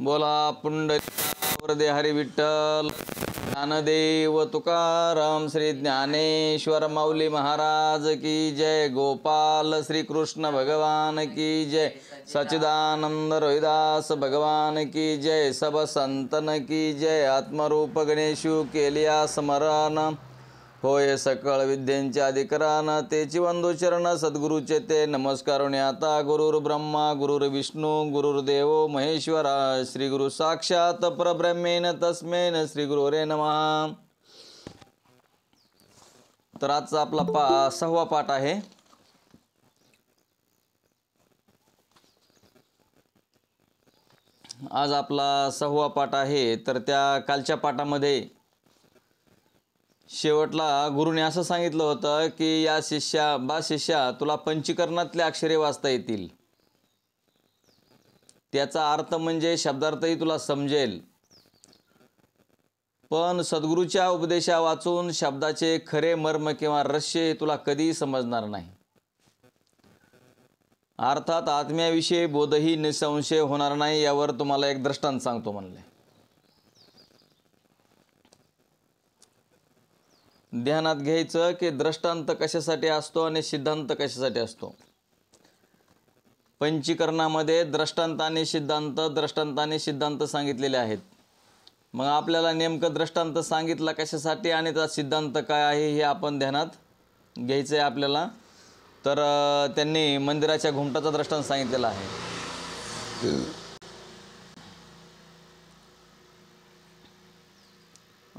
बोला पुंडलिकावरदे हरी विठ्ठल ज्ञानदेव तुकाराम श्री ज्ञानेश्वर माऊली महाराज की जय। गोपाल श्री कृष्ण भगवान की जय। सच्चिदानंद रोहिदास भगवान की जय। सब संतन की जय। आत्मरूप गणेशु केलिया स्मरण होय सकळ विद्यांचे अधिकरण तेची वंदू चरण सद्गुरूचे ते नमस्कार आता। गुरुर् ब्रह्मा गुरुर्विष्णू गुरुर्देव महेश्वरा श्री गुरु साक्षात परब्रह्मेन तस्मेन श्री गुरुरे नमः। तर आजचा आपला सहावा पाठ आहे। आज आपला सहावा पाठ आहे। तर त्या कालच्या पाठामध्ये शेवटला गुरुने असं सांगितलं होतं की या शिष्या तुला पंचीकरणातले अक्षरे वाचता येतील, त्याचा अर्थ म्हणजे शब्दार्थही तुला समजेल, पण सद्गुरूच्या उपदेशा वाचून शब्दाचे खरे मर्म किंवा रहस्य तुला कधीही समजणार नाही। अर्थात आत्म्याविषयी बोधही निसंशय होणार नाही। यावर तुम्हाला एक दृष्टांत सांगतो म्हणले। ध्यानात घ्यायचं की दृष्टांत कशासाठी असतो आणि सिद्धांत कशासाठी असतो। पंचीकरणामध्ये दृष्टांत आणि सिद्धांत सांगितलेले आहेत। मग आपल्याला नेमकं दृष्टांत सांगितला कशासाठी आणि त्याचा सिद्धांत काय आहे हे आपण ध्यानात घ्यायचं आहे आपल्याला। तर त्यांनी मंदिराच्या घुमटाचा दृष्टांत सांगितलेला आहे।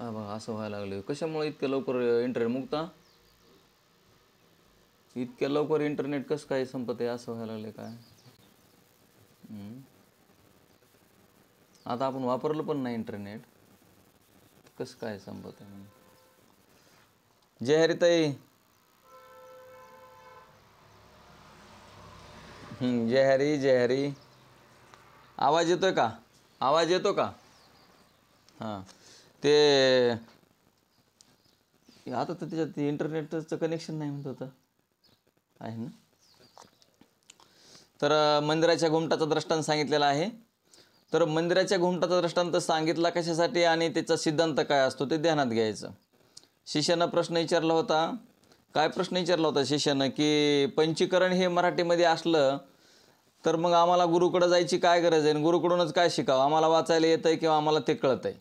बघा असं व्हायला लागलं, कशामुळे इतक्या लवकर इंटरनेट मुक्ता, इतक्या लवकर इंटरनेट कसं काय संपत आहे, असं व्हायला लागले काय। आता आपण वापरलं पण नाही इंटरनेट, कसं काय संपत आहे। जय हरी ताई, जय हरी जय हरी। आवाज येतोय का? आवाज येतो का? हां ते आता तर त्याच्यात इंटरनेटचं कनेक्शन नाही म्हणत होतं आहे ना। तर मंदिराच्या घुमटाचा दृष्टांत सांगितलेला आहे। तर मंदिराच्या घुमटाचा दृष्टांत सांगितला कशासाठी आणि त्याचा सिद्धांत काय असतो ते ध्यानात घ्यायचं। शिष्यानं प्रश्न विचारला होता, काय प्रश्न विचारला होता शिष्यानं की पंचीकरण हे मराठीमध्ये असलं तर मग आम्हाला गुरुकडं जायची काय गरज आहे, गुरुकडूनच काय शिकावं, आम्हाला वाचायला येतं आहे किंवा आम्हाला ते कळतं आहे।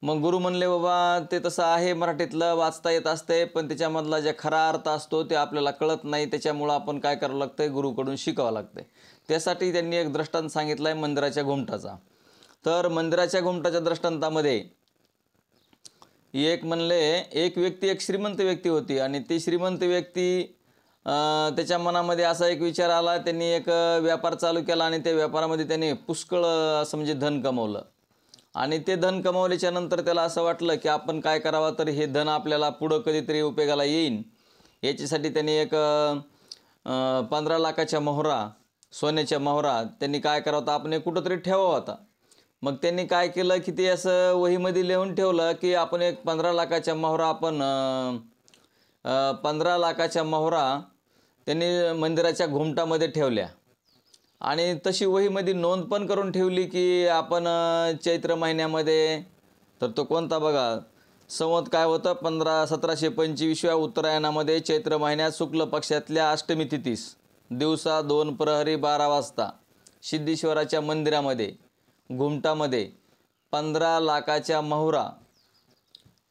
मग गुरु म्हणले बाबा ते तसं आहे, मराठीतलं वाचता येत असते पण त्याच्यामधला जे खरा अर्थ असतो ते आपल्याला कळत नाही, त्याच्यामुळं आपण काय करावं लागतं, गुरुकडून शिकावं लागतं। त्यासाठी त्यांनी एक दृष्टांत सांगितला आहे मंदिराच्या घुमटाचा। तर मंदिराच्या घुमटाच्या दृष्टांतामध्ये एक म्हणले एक व्यक्ती, एक श्रीमंत व्यक्ती होती आणि ती श्रीमंत व्यक्ती त्याच्या मनामध्ये असा एक विचार आला, त्यांनी एक व्यापार चालू केला आणि त्या व्यापारामध्ये त्यांनी पुष्कळ असं म्हणजे धन कमवलं आणि ते धन कमावल्याच्या नंतर त्याला असं वाटलं की आपण काय करावं तर हे धन आपल्याला पुढं कधीतरी उपयोगाला येईन। याच्यासाठी त्यांनी एक 15 लाखाच्या मोहरा, सोन्याच्या मोहरा त्यांनी काय करावं तर आपण कुठंतरी ठेवावा होता। मग त्यांनी काय केलं की ते असं वहीमध्ये लिहून ठेवलं की आपण एक 15 लाखाच्या मोहरा आपण 15 लाखाच्या मोहरा त्यांनी मंदिराच्या घुमटामध्ये ठेवल्या आणि तशी वहीमध्ये नोंद पण करून ठेवली की आपण चैत्र महिन्यामध्ये, तर तो कोणता बघा संवत काय होतं 1725 उत्तरायणामध्ये चैत्र महिन्यात शुक्ल पक्षातल्या अष्टमी तिथीस दिवसा 2 प्रहरी 12 वाजता सिद्धेश्वराच्या मंदिरामध्ये घुमटामध्ये 15 लाखाच्या मोहरा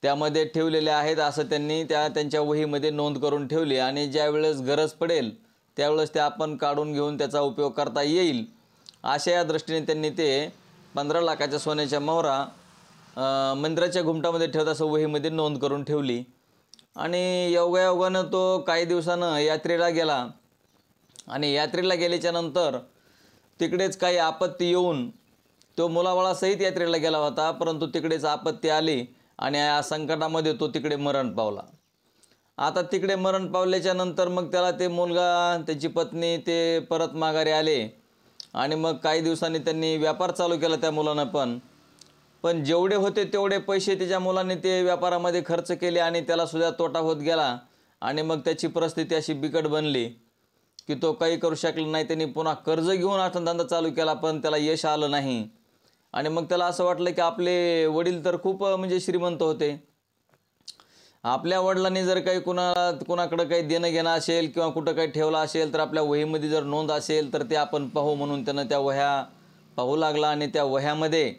त्यामध्ये ठेवलेल्या आहेत असं त्यांनी त्यांच्या वहीमध्ये नोंद करून ठेवली आणि ज्या वेळेस गरज पडेल त्यावेळेस ते आपण काढून घेऊन त्याचा उपयोग करता येईल अशा या दृष्टीने त्यांनी ते 15 लाखाच्या सोन्याच्या मोहरा मंदिराच्या घुमटामध्ये ठेवत असं वहीमध्ये नोंद करून ठेवली। आणि योगायोगानं तो काही दिवसानं यात्रेला गेला आणि यात्रेला गेल्याच्या नंतर तिकडेच काही आपत्ती येऊन तो मुलाबाळासहित यात्रेला गेला होता, परंतु तिकडेच आपत्ती आली आणि या संकटामध्ये तो तिकडे मरण पावला। आता तिकडे मरण पावल्याच्या नंतर मग त्याला ते मुलगा, त्याची पत्नी ते परत माघारी आले आणि मग काही दिवसांनी त्यांनी व्यापार चालू केला त्या मुलानं पण जेवढे होते तेवढे पैसे त्याच्या मुलाने ते व्यापारामध्ये खर्च केले आणि त्याला सुद्धा तोटा होत गेला आणि मग त्याची परिस्थिती अशी बिकट बनली की तो काही करू शकला नाही। त्यांनी पुन्हा कर्ज घेऊन असा धंदा चालू केला पण त्याला यश आलं नाही। आणि मग त्याला असं वाटलं की आपले वडील तर खूप म्हणजे श्रीमंत होते. आपल्या वडिलांनी जर काही कुणाकडं काही देणं घेणं असेल किंवा कुठं काही ठेवलं असेल तर आपल्या वहीमध्ये जर नोंद असेल तर ते आपण पाहू म्हणून त्यानं त्या वह्या पाहू लागला. आणि त्या वह्यामध्ये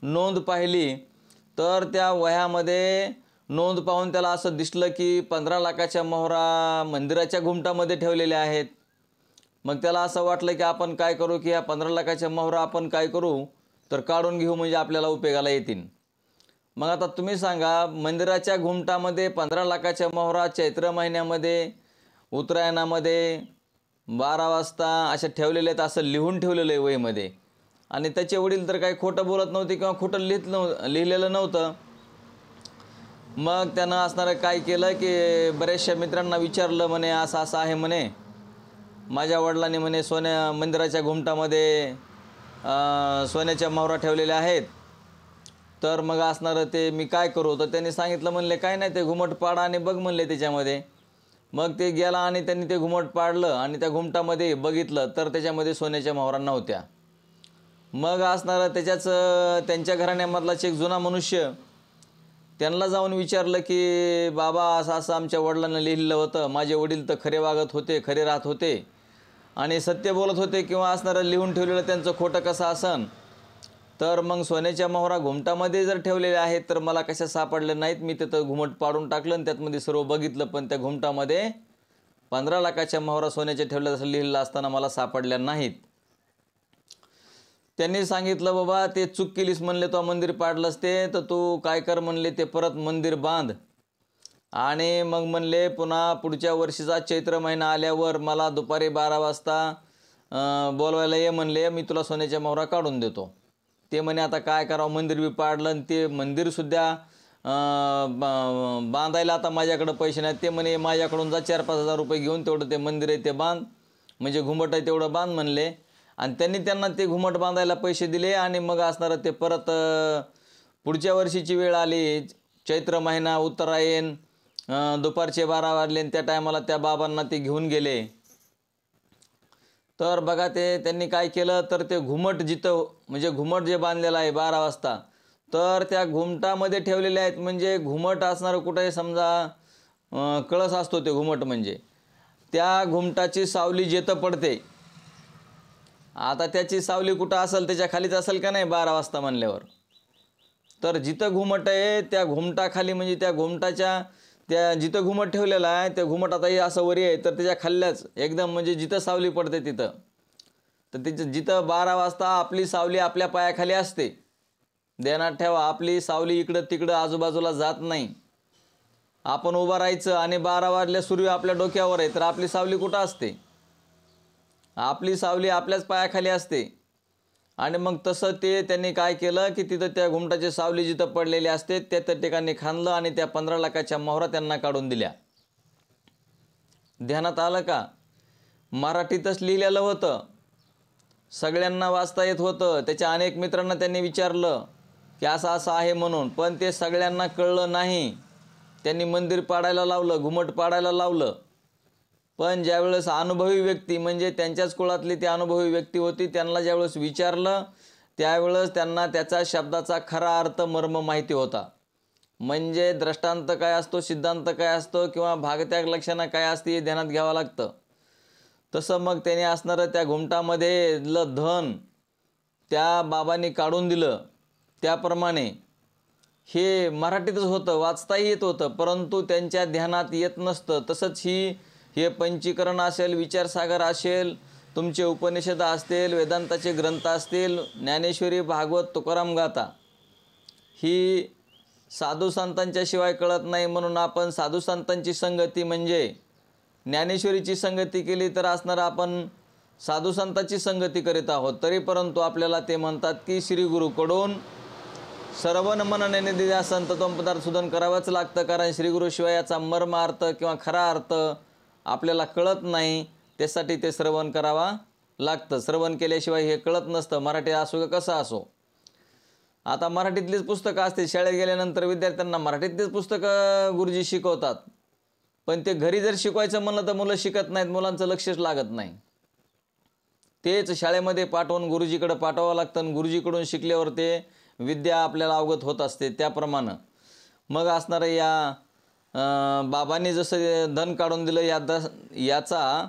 नोंद पाहिली तर त्या वह्यामध्ये नोंद पाहून त्याला असं दिसलं की 15 लाखाच्या मोहरा मंदिराच्या घुमटामध्ये ठेवलेल्या आहेत. मग त्याला असं वाटलं की आपण काय करू की ह्या 15 लाखाच्या मोहरा आपण काय करू तर काढून घेऊ, म्हणजे आपल्याला उपयोगाला येतील. मग आता तुम्ही सांगा, मंदिराच्या घुमटामध्ये 15 लाखाच्या मोहरा चैत्र महिन्यामध्ये उत्तरायणामध्ये 12 वाजता अशा ठेवलेले आहेत, असं लिहून ठेवलेलं आहे वहीमध्ये. आणि त्याचे वडील तर काही खोटं बोलत नव्हते किंवा खोटं लिहिलेलं नव्हतं. मग त्यानं असणारं काय केलं की बऱ्याचशा मित्रांना विचारलं, म्हणे असं असं आहे म्हणे, माझ्या वडिलांनी म्हणे मंदिराच्या घुमटामध्ये सोन्याच्या मोहरा ठेवलेल्या आहेत, तर मग असणारं ते मी काय करू. तर त्यांनी सांगितलं, म्हणले काय नाही, ते घुमट पाडा आणि बघ म्हणले त्याच्यामध्ये. मग ते गेला आणि त्यांनी ते घुमट पाडलं आणि त्या घुमटामध्ये बघितलं तर त्याच्यामध्ये सोन्याच्या मोहरा नव्हत्या. मग असणारं त्यांच्या घराण्यामधलाच एक जुना मनुष्य त्यांना जाऊन विचारलं की बाबा असं असं आमच्या वडिलांना लिहिलेलं होतं, माझे वडील तर खरे वागत होते, खरे राहत होते आणि सत्य बोलत होते, किंवा असणारं लिहून ठेवलेलं त्यांचं खोटं कसं असन. तर मग सोन्याच्या मोहरा घुमटामध्ये जर ठेवलेले आहेत तर मला कशा सापडले नाहीत. मी तिथं घुमट पाडून टाकलं आणि त्यातमध्ये सर्व बघितलं, पण त्या घुमटामध्ये 15 लाखाच्या मोहरा सोन्याच्या ठेवल्या असं लिहिलेलं असताना मला सापडल्या नाहीत. त्यांनी सांगितलं, बाबा ते चूक केलीस म्हणले, तो मंदिर पाडलंस ते, तर तू काय कर म्हणले, ते परत मंदिर बांध आणि मग म्हणले पुन्हा पुढच्या वर्षीचा चैत्र महिना आल्यावर मला दुपारी 12 वाजता बोलवायला ये म्हणले, मी तुला सोन्याच्या मोहरा काढून देतो. ते म्हणे आता काय करावं, मंदिर बी पाडलं आणि ते मंदिरसुद्धा बांधायला आता माझ्याकडं पैसे नाहीत. ते म्हणे माझ्याकडून जा 4-5 हजार रुपये घेऊन तेवढं ते मंदिर आहे ते बांध, म्हणजे घुमट आहे तेवढं बांध म्हणले. आणि त्यांना ते घुमट बांधायला पैसे दिले. आणि मग असणारं ते परत पुढच्या वर्षीची वेळ आली, चैत्र महिना, उत्तरायण, दुपारचे 12 वाजले आणि त्या टायमाला त्या बाबांना ते घेऊन गेले. तर बघा त्यांनी काय केलं, तर ते घुमट जिथं म्हणजे घुमट जे बांधलेलं आहे 12 वाजता, तर त्या घुमटामध्ये ठेवलेले आहेत. म्हणजे घुमट असणारं कुठे समजा कळस असतो, ते घुमट म्हणजे त्या घुमटाची सावली जिथं पडते, आता त्याची सावली कुठं असेल, त्याच्या खालीच असेल का नाही 12 वाजता म्हणल्यावर. तर जिथं घुमट आहे त्या घुमटाखाली, म्हणजे त्या घुमटाच्या त्या जिथं घुमट ठेवलेलं आहे त्या घुमट आता हे असं वरी आहे, तर त्याच्या खाल्ल्याच एकदम म्हणजे जिथं सावली पडते तिथं, तर तिथं जिथं 12 वाजता आपली सावली आपल्या पायाखाली असते, ध्यानात ठेवा, आपली सावली इकडं तिकडं आजूबाजूला जात नाही. आपण उभं राहायचं आणि 12 वाजल्या सूर्य आपल्या डोक्यावर आहे, तर आपली सावली कुठं असते, आपली सावली आपल्याच पायाखाली असते. आणि मग तसं त्यांनी काय केलं की तिथं त्या घुमटाची सावली जिथं पडलेली असते त्या ठिकाणी खाणलं आणि त्या 15 लाखाच्या मोहरा त्यांना काढून दिल्या. ध्यानात आलं का? मराठीतच लिहिलेलं होतं, सगळ्यांना वाचता येत होतं. त्याच्या अनेक मित्रांना त्यांनी विचारलं की असं असं आहे म्हणून, पण ते सगळ्यांना कळलं नाही. त्यांनी मंदिर पाडायला लावलं, घुमट पाडायला लावलं. पण ज्यावेळेस अनुभवी व्यक्ती, म्हणजे त्यांच्याच कुळातली ती अनुभवी व्यक्ती होती, त्यांना ज्यावेळेस विचारलं त्यावेळेस त्यांना त्याचा शब्दाचा खरा अर्थ मर्म माहिती होता. म्हणजे दृष्टांत काय असतो, सिद्धांत काय असतो किंवा भागत्याग लक्षणं काय असते हे ध्यानात घ्यावं लागतं. तसं मग त्याने असणारं त्या घुमटामधलं धन त्या बाबांनी काढून दिलं. त्याप्रमाणे हे मराठीतच होतं, वाचताही येत होतं, परंतु त्यांच्या ध्यानात येत नसतं. तसंच हे पंचीकरण असेल, विचारसागर असेल, तुमचे उपनिषद असतील, वेदांताचे ग्रंथ असतील, ज्ञानेश्वरी, भागवत, तुकाराम गाथा, ही साधू संतांच्या शिवाय कळत नाही. म्हणून आपण साधू संतांची संगती म्हणजे ज्ञानेश्वरीची संगती केली तर असणार आपण साधू संतांची संगती करीत आहोत. तरी परंतु आपल्याला ते म्हणतात की श्री गुरुकडून श्रवण मनन निधिध्यासन तत्त्वम पदार्थ शोधन करावंच लागतं, कारण श्रीगुरूशिवाय याचा मर्मार्थ किंवा खरा अर्थ आपल्याला कळत नाही. त्यासाठी ते श्रवण करावा लागतं. श्रवण केल्याशिवाय हे कळत नसतं, मराठी असो का कसं असो. आता मराठीतलीच पुस्तकं असते, शाळेत गेल्यानंतर विद्यार्थ्यांना मराठीतलीच पुस्तकं गुरुजी शिकवतात, पण ते घरी जर शिकवायचं म्हणलं तर मुलं शिकत नाहीत, मुलांचं लक्षच लागत नाही. तेच शाळेमध्ये पाठवून गुरुजीकडे पाठवावं लागतं आणि गुरुजीकडून शिकल्यावर ते विद्या आपल्याला अवगत होत असते. त्याप्रमाणे मग असणारं या बाबांनी जसं धन काढून दिलं याचा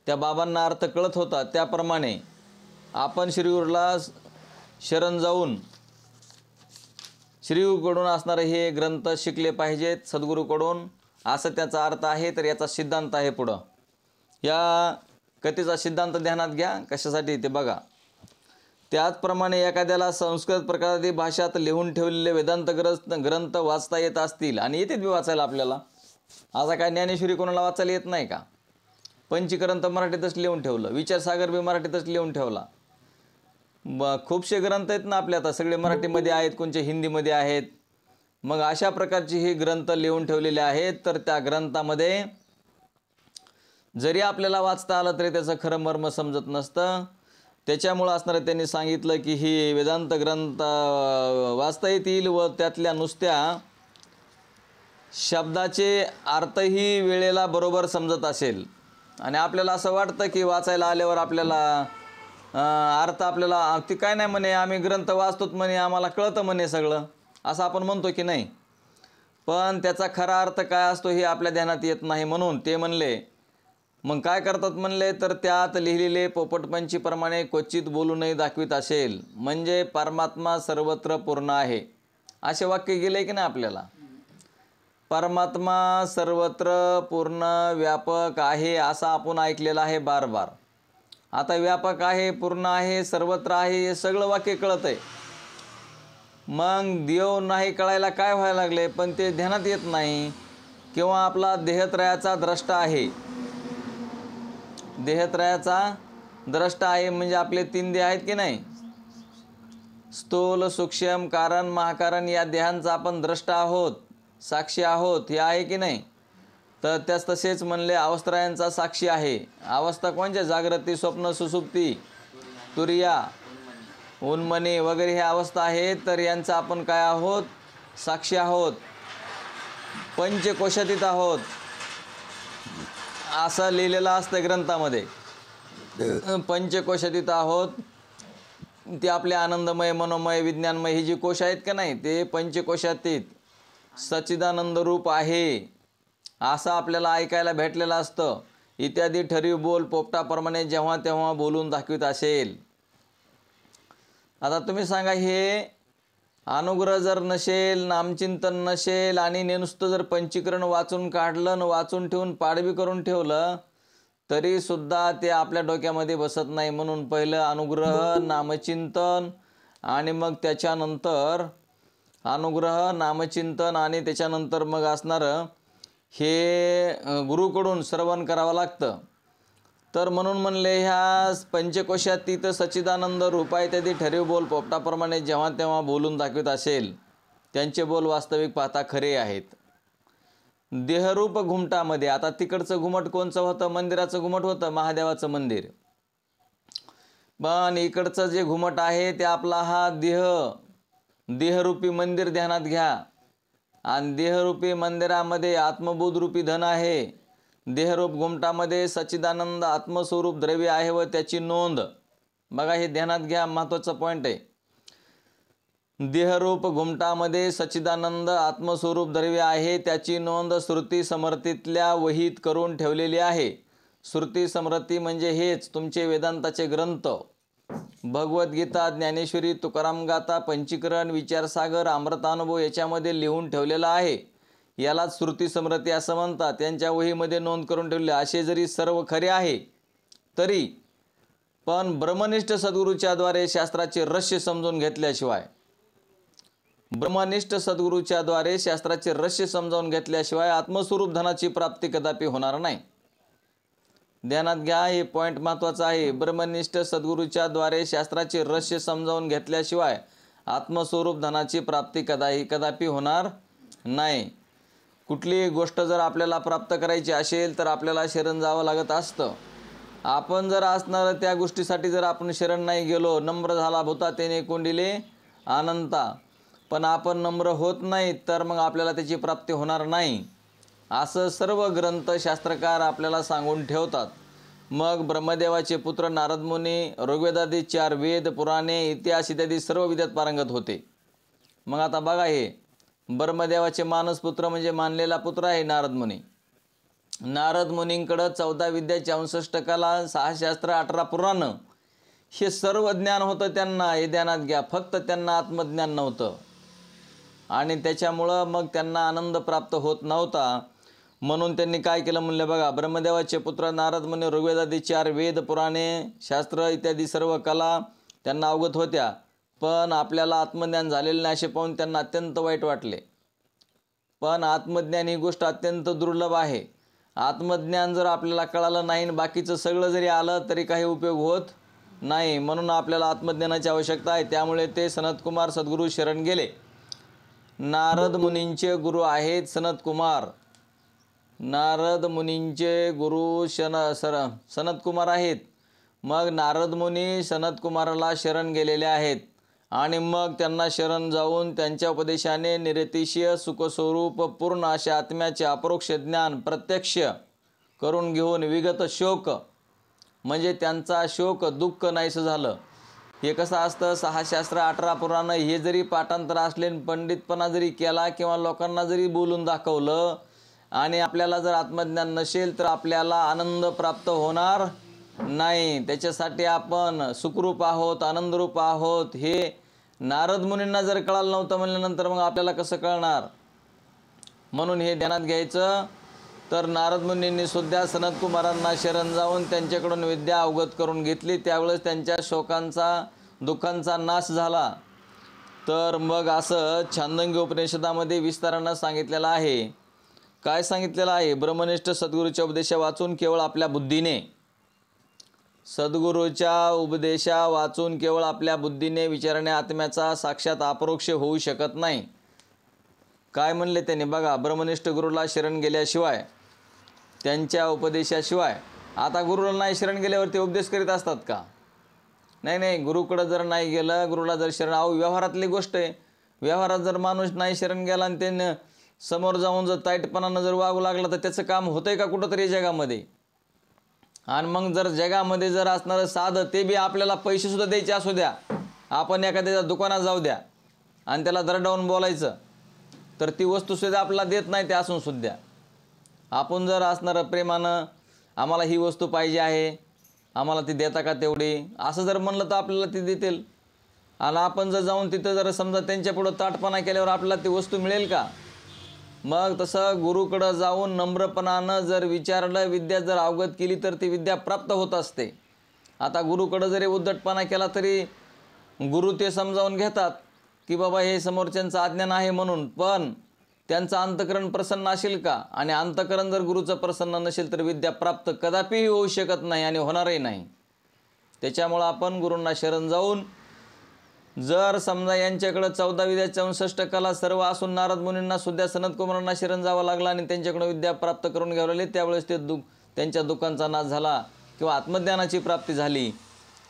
त्या बाबांना अर्थ कळत होता, त्याप्रमाणे आपण श्रीगुरूला शरण जाऊन श्रीगुरूकडून असणारे हे ग्रंथ शिकले पाहिजेत सद्गुरूकडून, असं त्याचा अर्थ आहे. तर याचा सिद्धांत आहे पुढं. या कथेचा सिद्धांत ध्यानात घ्या, कशासाठी ते बघा. त्याचप्रमाणे एखाद्याला संस्कृत प्रकारातील भाषात लिहून ठेवलेले वेदांत ग्रंथ वाचता येत असतील, आणि येतेच बी वाचायला आपल्याला. आता काय ज्ञानेश्वरी कोणाला वाचायला येत नाही का? पंचीकरण तर मराठीतच लिहून ठेवलं, विचारसागर बी मराठीतच लिहून ठेवला. खूपसे ग्रंथ आहेत ना आपल्या, आता सगळे मराठीमध्ये आहेत, कोणचे हिंदीमध्ये आहेत. मग अशा प्रकारची ही ग्रंथ लिहून ठेवलेले आहेत. तर त्या ग्रंथामध्ये जरी आपल्याला वाचता आलं तरी त्याचं खरं मर्म समजत नसतं. त्याच्यामुळं असणारं त्यांनी सांगितलं की ही वेदांत ग्रंथ वाचता येतील व त्यातल्या नुसत्या शब्दाचे अर्थही वेळेला बरोबर समजत असेल. आणि आपल्याला असं वाटतं की वाचायला आल्यावर आपल्याला अर्थ आपल्याला ती काय नाही म्हणे, आम्ही ग्रंथ वाचतोच म्हणे, आम्हाला कळतं म्हणे सगळं, असं आपण म्हणतो की नाही. पण त्याचा खरा अर्थ काय असतो हे आपल्या ध्यानात येत नाही. म्हणून ते म्हणले, मग काय करतात म्हणले, तर त्यात लिहिलेले पोपटपंचीप्रमाणे क्वचित बोलूनही दाखवित असेल, म्हणजे परमात्मा सर्वत्र पूर्ण आहे, असे वाक्य गेले की नाही आपल्याला. परमात्मा सर्वत्र पूर्ण व्यापक आहे असं आपण ऐकलेलं आहे बार बार. आता व्यापक आहे, पूर्ण आहे, सर्वत्र आहे, हे सगळं वाक्य कळत आहे. मग देव नाही कळायला काय व्हायला लागले, पण ते ध्यानात येत नाही. किंवा आपला देहत्रयाचा द्रष्टा आहे, देहत्रयाचा द्रष्टा आहे म्हणजे आपले 3 देह आहेत की नाही, स्थूल, सूक्ष्म, कारण, महाकारण, या देहांचा आपण द्रष्टा आहोत, साक्षी आहोत, हे आहे की नाही. तर त्याच तसेच म्हणले अवस्थायांचा साक्षी आहे. अवस्था कोणत्या? जागृती, स्वप्न, सुसुप्ती, तुरिया, उन्मनी वगैरे ह्या अवस्था आहेत. तर यांचा आपण काय आहोत? साक्षी आहोत, पंचकोशातीत आहोत, असं लिहिलेलं असतं ग्रंथामध्ये. पंचकोशातीत आहोत, ते आपले आनंदमय, मनोमय, विज्ञानमय ही जी कोश आहेत का नाही, ते पंचकोशातीत सच्चिदानंद रूप आहे, असं आपल्याला ऐकायला भेटलेलं असतं. इत्यादी ठरीव बोल पोपटाप्रमाणे जेव्हा तेव्हा बोलून दाखवित असेल. आता तुम्ही सांगा, हे अनुग्रह जर नसेल, नामचिंतन नसेल, आणि नुसतं जर पंचीकरण वाचून काढलं, वाचून ठेवून पाडवी करून ठेवलं, तरीसुद्धा ते आपल्या डोक्यामध्ये बसत नाही. म्हणून पहिलं अनुग्रह, नामचिंतन, आणि मग त्याच्यानंतर अनुग्रह, नामचिंतन, आणि त्याच्यानंतर मग असणारं हे गुरुकडून श्रवण करावं लागतं. तर म्हणून म्हणले ह्या पंचकोशातीत सच्चिदानंद रूपा इत्यादी ठरीव बोल पोपटाप्रमाणे जेव्हा तेव्हा बोलून दाखवित असेल, त्यांचे बोल वास्तविक पाहता खरे आहेत. देहरूप घुमटामध्ये, आता तिकडचं घुमट कोणचं होतं? मंदिराचं घुमट होतं, महादेवाचं मंदिर. पण इकडचं जे घुमट आहे ते आपला हा देहरूपी मंदिर ध्यानात घ्या. आणि देहरूपी मंदिरामध्ये आत्मबोध रूपी धन आहे. देहरूप घुमटामध्ये सच्चिदानंद आत्मस्वरूप द्रव्य आहे व त्याची नोंद बघा, हे ध्यानात घ्या, महत्त्वाचं पॉईंट आहे. देहरूप घुमटामध्ये सच्चिदानंद आत्मस्वरूप द्रव्य आहे, त्याची नोंद श्रुती समर्तीतल्या वहीत करून ठेवलेली आहे. श्रुती समर्ती म्हणजे हेच तुमचे वेदांताचे ग्रंथ, भगवद्गीता, ज्ञानेश्वरी, तुकाराम गाथा, पंचीकरण, विचारसागर, अमृतानुभव याच्यामध्ये लिहून ठेवलेला आहे. यालाच श्रुती समृती असं म्हणतात. त्यांच्या वहीमध्ये नोंद करून ठेवले. असे जरी सर्व खरे आहे तरी पण ब्रह्मनिष्ठ सद्गुरूच्या द्वारे शास्त्राचे रहस्य समजून घेतल्याशिवाय, ब्रह्मनिष्ठ सद्गुरूच्या द्वारे शास्त्राचे रहस्य समजावून घेतल्याशिवाय आत्मस्वरूप धनाची प्राप्ती कदापि होणार नाही. ध्यानात घ्या, हे पॉईंट महत्त्वाचा आहे. ब्रह्मनिष्ठ सद्गुरूच्या द्वारे शास्त्राचे रहस्य समजावून घेतल्याशिवाय आत्मस्वरूप धनाची प्राप्ती कदापि होणार नाही. कुठलीही गोष्ट जर आपल्याला प्राप्त करायची असेल तर आपल्याला शरण जावं लागत असतं. आपण जर असणार त्या गोष्टीसाठी जर आपण शरण नाही गेलो, नम्र झाला भूता तेने कोंडिले अनंता, पण आपण नम्र होत नाही, तर मग आपल्याला त्याची प्राप्ती होणार नाही. असं सर्व ग्रंथ शास्त्रकार आपल्याला सांगून ठेवतात. मग ब्रह्मदेवाचे पुत्र नारद मुनी ऋग्वेदादी 4 वेद पुराणे इतिहास इत्यादी सर्व विद्यात पारंगत होते. मग आता बघा, हे ब्रह्मदेवाचे मानसपुत्र म्हणजे मानलेला पुत्र आहे नारद मुनी. नारद मुनींकडं 14 विद्या, 64 कला, 6 शास्त्र, 18 पुराण हे सर्व ज्ञान होतं त्यांना. हे ध्यानात घ्या. फक्त त्यांना आत्मज्ञान नव्हतं आणि त्याच्यामुळं मग त्यांना आनंद प्राप्त होत नव्हता. म्हणून त्यांनी काय केलं म्हणलं बघा, ब्रह्मदेवाचे पुत्र नारद मुनी ऋग्वेदादी 4 वेद पुराणे शास्त्र इत्यादी सर्व कला त्यांना अवगत होत्या, पण आपल्याला आत्मज्ञान झालेलं नाही असे पाहून त्यांना अत्यंत वाईट वाटले. पण आत्मज्ञान ही गोष्ट अत्यंत दुर्लभ आहे. आत्मज्ञान जर आपल्याला कळालं नाही आणि बाकीचं सगळं जरी आलं तरी काही उपयोग होत नाही. म्हणून आपल्याला आत्मज्ञानाची आवश्यकता आहे. त्यामुळे ते सनतकुमार सद्गुरू शरण गेले. नारद मुनींचे गुरु आहेत सनतकुमार. नारद मुनींचे गुरु सनतकुमार आहेत. मग नारद मुनी सनतकुमाराला शरण गेलेले आहेत आणि मग त्यांना शरण जाऊन त्यांच्या उपदेशाने निरतिशय सुखस्वरूप पूर्ण अशा आत्म्याचे अपरोक्ष ज्ञान प्रत्यक्ष करून घेऊन विगत शोक म्हणजे त्यांचा शोक दुःख नाहीसं झालं. हे कसं असतं, 6 शास्त्र 18 पुराण हे जरी पाठांतर असले, पंडितपणा जरी केला किंवा लोकांना जरी बोलून दाखवलं आणि आपल्याला जर आत्मज्ञान नसेल तर आपल्याला आनंद प्राप्त होणार नाही. त्याच्यासाठी आपण सुखरूप आहोत, आनंदरूप आहोत हे नारद मुनींना जर कळालं नव्हतं म्हणल्यानंतर मग आपल्याला कसं कळणार. म्हणून हे ध्यानात घ्यायचं. तर नारद मुनींनी सुद्धा सनतकुमारांना शरण जाऊन त्यांच्याकडून विद्या अवगत करून घेतली. त्यावेळेस त्यांच्या शोकांचा दुःखांचा नाश झाला. तर मग असं छांदोग्य उपनिषदामध्ये विस्तारानं सांगितलेलं आहे. काय सांगितलेलं आहे, ब्रह्मनिष्ठ सद्गुरूच्या उपदेशा वाचून केवळ आपल्या बुद्धीने, सद्गुरूच्या उपदेशा वाचून केवळ आपल्या बुद्धीने विचारणे आत्म्याचा साक्षात अपरोक्ष होऊ शकत नाही. काय म्हणले त्यांनी बघा, ब्रह्मनिष्ठ गुरुला शरण गेल्याशिवाय, त्यांच्या उपदेशाशिवाय. आता गुरुला नाही शरण गेल्यावरती उपदेश करीत असतात का? नाही. गुरुकडं जर नाही गेलं, गुरुला जर शरण, व्यवहारातली गोष्ट आहे. व्यवहारात जर माणूस नाही शरण गेला आणि त्यानं समोर जाऊन जर ताईटपणानं जर वागू लागला तर त्याचं काम होतंय का कुठंतरी जगामध्ये? आणि मग जर जगामध्ये जर असणारं साधं, ते बी आपल्याला पैसेसुद्धा द्यायचे असू द्या, आपण एखाद्या दुकानात जाऊ द्या आणि त्याला दरडावून बोलायचं तर ती वस्तूसुद्धा आपल्याला देत नाही. ते असून सुद्धा आपण जर असणारं प्रेमानं, आम्हाला ही वस्तू पाहिजे आहे, आम्हाला ती देता का तेवढी, असं जर म्हणलं तर आपल्याला ती देतील. आणि आपण जर जाऊन तिथं जर समजा त्यांच्यापुढं ताटपणा केल्यावर आपल्याला ती वस्तू मिळेल का? मग तसं गुरुकडं जाऊन नम्रपणानं जर विचारलं, विद्या जर अवगत केली तर ती विद्या प्राप्त होत असते. आता गुरुकडं जरी उद्धटपणा केला तरी गुरु ते समजावून घेतात की बाबा हे समोरच्यांचं अज्ञान आहे म्हणून, पण त्यांचं अंतकरण प्रसन्न असेल का? आणि अंतकरण जर गुरुचं प्रसन्न नसेल तर विद्या प्राप्त कदापिही होऊ शकत नाही आणि होणारही नाही. त्याच्यामुळं आपण गुरूंना शरण जाऊन, जर समजा यांच्याकडं 14 विद्या 64 कला सर्व असून नारद मुनींना सुद्धा सनतकुमारांना शरण जावं लागलं आणि त्यांच्याकडून विद्या प्राप्त करून घ्यावं लागली, त्यावेळेस ते त्यांच्या दुःखांचा नाश झाला किंवा आत्मज्ञानाची प्राप्ती झाली.